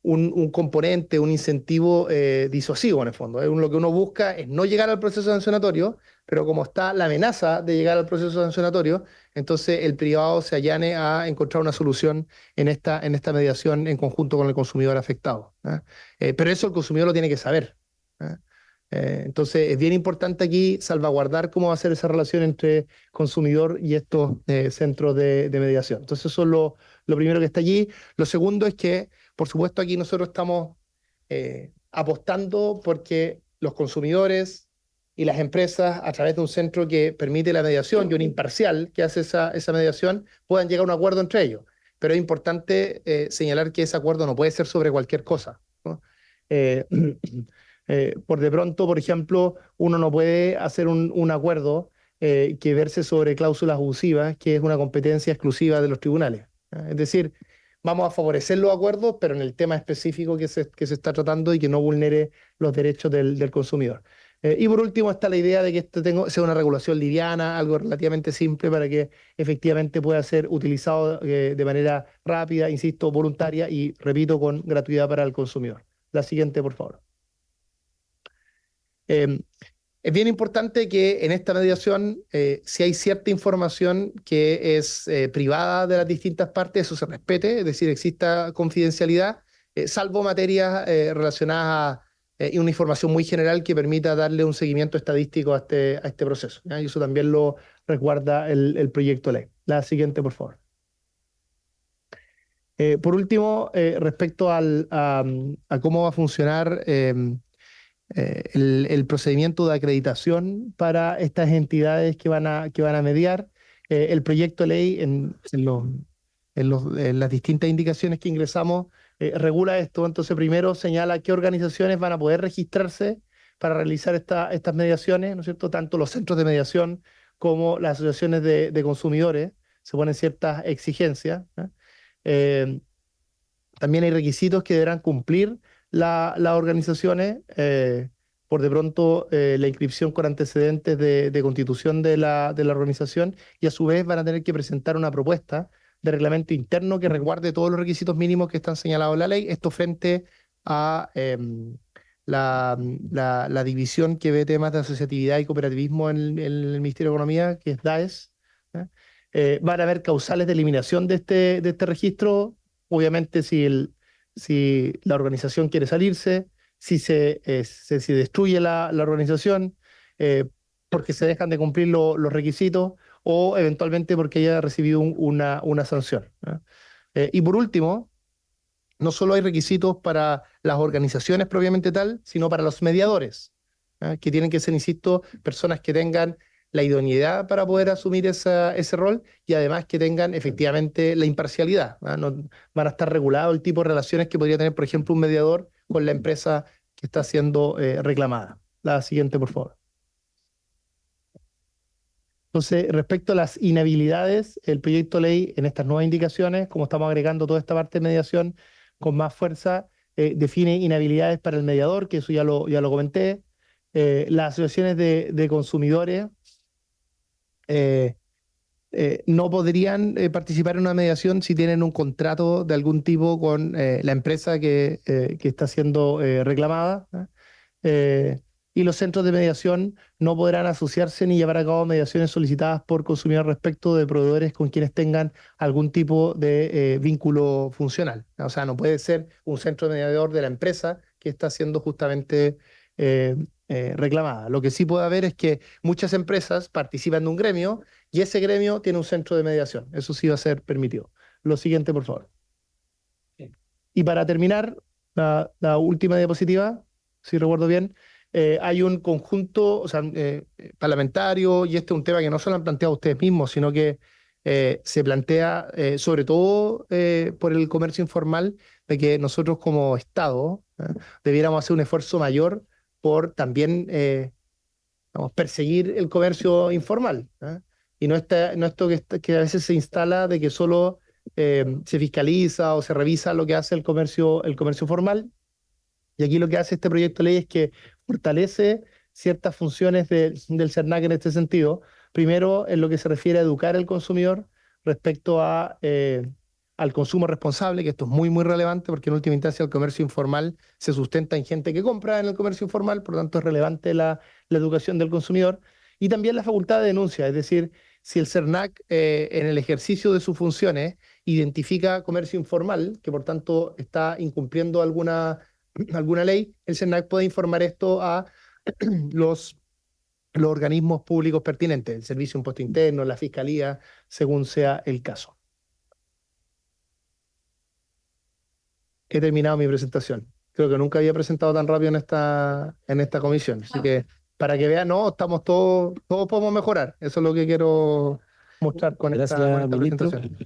un componente, un incentivo disuasivo en el fondo. Lo que uno busca es no llegar al proceso sancionatorio, pero como está la amenaza de llegar al proceso sancionatorio, entonces el privado se allane a encontrar una solución en esta mediación en conjunto con el consumidor afectado. Pero eso el consumidor lo tiene que saber. Entonces es bien importante aquí salvaguardar cómo va a ser esa relación entre consumidor y estos centros de mediación. Entonces eso es lo primero que está allí. Lo segundo es que, por supuesto, aquí nosotros estamos apostando porque los consumidores y las empresas, a través de un centro que permite la mediación y un imparcial que hace esa mediación, puedan llegar a un acuerdo entre ellos. Pero es importante señalar que ese acuerdo no puede ser sobre cualquier cosa, ¿no? Por de pronto, por ejemplo, uno no puede hacer un acuerdo que verse sobre cláusulas abusivas, que es una competencia exclusiva de los tribunales. Es decir, vamos a favorecer los acuerdos, pero en el tema específico que se está tratando y que no vulnere los derechos del consumidor. Y por último está la idea de que esto sea una regulación liviana, algo relativamente simple para que efectivamente pueda ser utilizado de manera rápida, insisto, voluntaria y, repito, con gratuidad para el consumidor. La siguiente, por favor. Es bien importante que en esta mediación, si hay cierta información que es privada de las distintas partes, eso se respete, es decir, exista confidencialidad, salvo materias relacionadas y una información muy general que permita darle un seguimiento estadístico a este proceso, ¿ya? Y eso también lo resguarda el proyecto de ley. La siguiente, por favor. Por último, respecto a cómo va a funcionar el procedimiento de acreditación para estas entidades que van a mediar, el proyecto de ley en las distintas indicaciones que ingresamos regula esto. Entonces primero señala qué organizaciones van a poder registrarse para realizar estas mediaciones, ¿no es cierto? Tanto los centros de mediación como las asociaciones de consumidores, se ponen ciertas exigencias, ¿eh? También hay requisitos que deberán cumplir las organizaciones, por de pronto la inscripción con antecedentes de constitución de la organización, y a su vez van a tener que presentar una propuesta de reglamento interno que resguarde todos los requisitos mínimos que están señalados en la ley. Esto frente a la división que ve temas de asociatividad y cooperativismo en el Ministerio de Economía, que es DAES. Van a haber causales de eliminación de este registro, obviamente si la organización quiere salirse, si destruye la organización, porque se dejan de cumplir los requisitos, o eventualmente porque haya recibido una sanción, ¿no? Y por último, no solo hay requisitos para las organizaciones propiamente tal, sino para los mediadores, que tienen que ser, insisto, personas que tengan la idoneidad para poder asumir ese rol y además que tengan efectivamente la imparcialidad, ¿no? Van a estar regulados el tipo de relaciones que podría tener, por ejemplo, un mediador con la empresa que está siendo reclamada. La siguiente, por favor. Entonces, respecto a las inhabilidades, el proyecto de ley en estas nuevas indicaciones, como estamos agregando toda esta parte de mediación con más fuerza, define inhabilidades para el mediador, que eso ya lo comenté. Las asociaciones de consumidores no podrían participar en una mediación si tienen un contrato de algún tipo con la empresa que está siendo reclamada. Y los centros de mediación no podrán asociarse ni llevar a cabo mediaciones solicitadas por consumidores respecto de proveedores con quienes tengan algún tipo de vínculo funcional. O sea, no puede ser un centro mediador de la empresa que está siendo justamente reclamada. Lo que sí puede haber es que muchas empresas participan de un gremio y ese gremio tiene un centro de mediación. Eso sí va a ser permitido. Lo siguiente, por favor. Y para terminar, la última diapositiva, si recuerdo bien, hay un conjunto, o sea, parlamentario, y este es un tema que no se lo han planteado ustedes mismos, sino que se plantea sobre todo por el comercio informal, de que nosotros como Estado debiéramos hacer un esfuerzo mayor por también vamos, perseguir el comercio informal. Y no esto que a veces se instala de que solo se fiscaliza o se revisa lo que hace el comercio formal. Y aquí lo que hace este proyecto de ley es que fortalece ciertas funciones del SERNAC en este sentido. Primero, en lo que se refiere a educar al consumidor respecto al consumo responsable, que esto es muy, muy relevante porque en última instancia el comercio informal se sustenta en gente que compra en el comercio informal, por lo tanto es relevante la educación del consumidor. Y también la facultad de denuncia, es decir, si el SERNAC en el ejercicio de sus funciones identifica comercio informal, que por tanto está incumpliendo alguna ley, el SERNAC puede informar esto a los organismos públicos pertinentes, el Servicio de Impuesto Interno, la Fiscalía, según sea el caso. He terminado mi presentación. Creo que nunca había presentado tan rápido en esta comisión. Así que para que vean, no, estamos todos podemos mejorar. Eso es lo que quiero mostrar con esta presentación.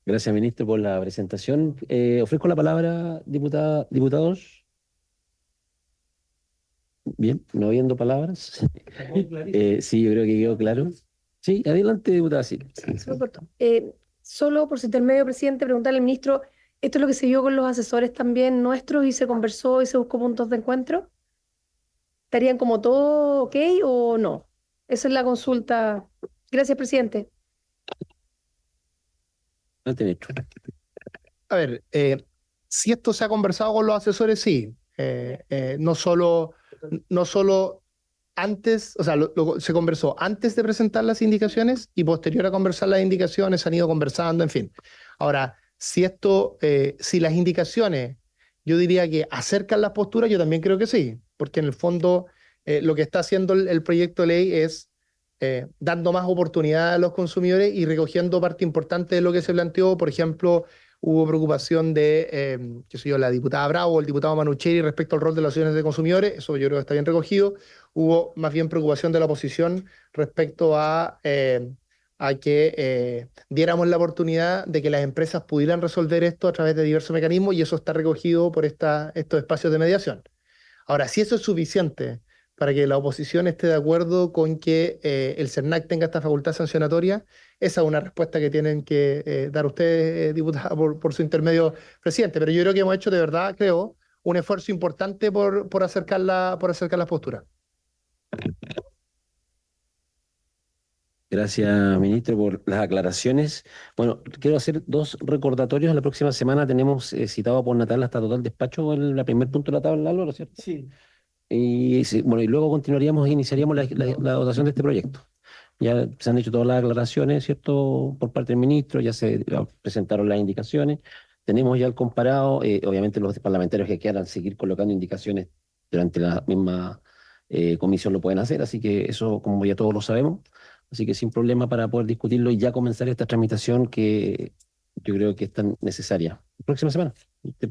Gracias, ministro, por la presentación. Ofrezco la palabra, diputados. Bien, no habiendo palabras. Sí, yo creo que quedó claro. Sí, adelante, diputada. Sí. Solo por su intermedio, presidente, preguntarle al ministro, ¿esto es lo que se vio con los asesores también nuestros y se conversó y se buscó puntos de encuentro? ¿Estarían como todo ok o no? Esa es la consulta. Gracias, presidente. A ver, si esto se ha conversado con los asesores, sí. No solo antes, o sea, se conversó antes de presentar las indicaciones y posterior a conversar las indicaciones han ido conversando, en fin. Ahora, si las indicaciones, yo diría que acercan las posturas, yo también creo que sí, porque en el fondo lo que está haciendo el proyecto de ley es dando más oportunidad a los consumidores y recogiendo parte importante de lo que se planteó. Por ejemplo, hubo preocupación de, qué sé yo, la diputada Bravo, el diputado Manucheri respecto al rol de las asociaciones de consumidores. Eso yo creo que está bien recogido. Hubo más bien preocupación de la oposición respecto a que diéramos la oportunidad de que las empresas pudieran resolver esto a través de diversos mecanismos, y eso está recogido por estos espacios de mediación. Ahora, si eso es suficiente para que la oposición esté de acuerdo con que el SERNAC tenga esta facultad sancionatoria, esa es una respuesta que tienen que dar ustedes, diputada, por su intermedio, presidente. Pero yo creo que hemos hecho de verdad, creo, un esfuerzo importante por acercar las posturas. Gracias, ministro, por las aclaraciones. Bueno, quiero hacer dos recordatorios. La próxima semana tenemos citado por Natal hasta total despacho el primer punto de la tabla, Álvaro, ¿cierto? Sí. Y bueno, y luego iniciaríamos la votación de este proyecto. Ya se han hecho todas las aclaraciones, ¿cierto?, por parte del ministro, ya se presentaron las indicaciones. Tenemos ya el comparado, obviamente los parlamentarios que quieran seguir colocando indicaciones durante la misma comisión lo pueden hacer, así que eso, como ya todos lo sabemos, así que sin problema para poder discutirlo y ya comenzar esta tramitación que yo creo que es tan necesaria. Próxima semana,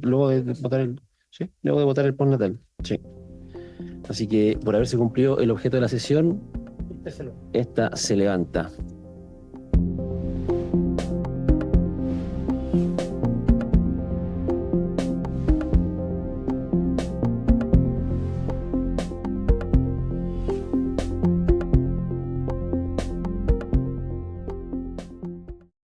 luego de votar el postnatal. Sí. Así que por haberse cumplido el objeto de la sesión, esta se levanta.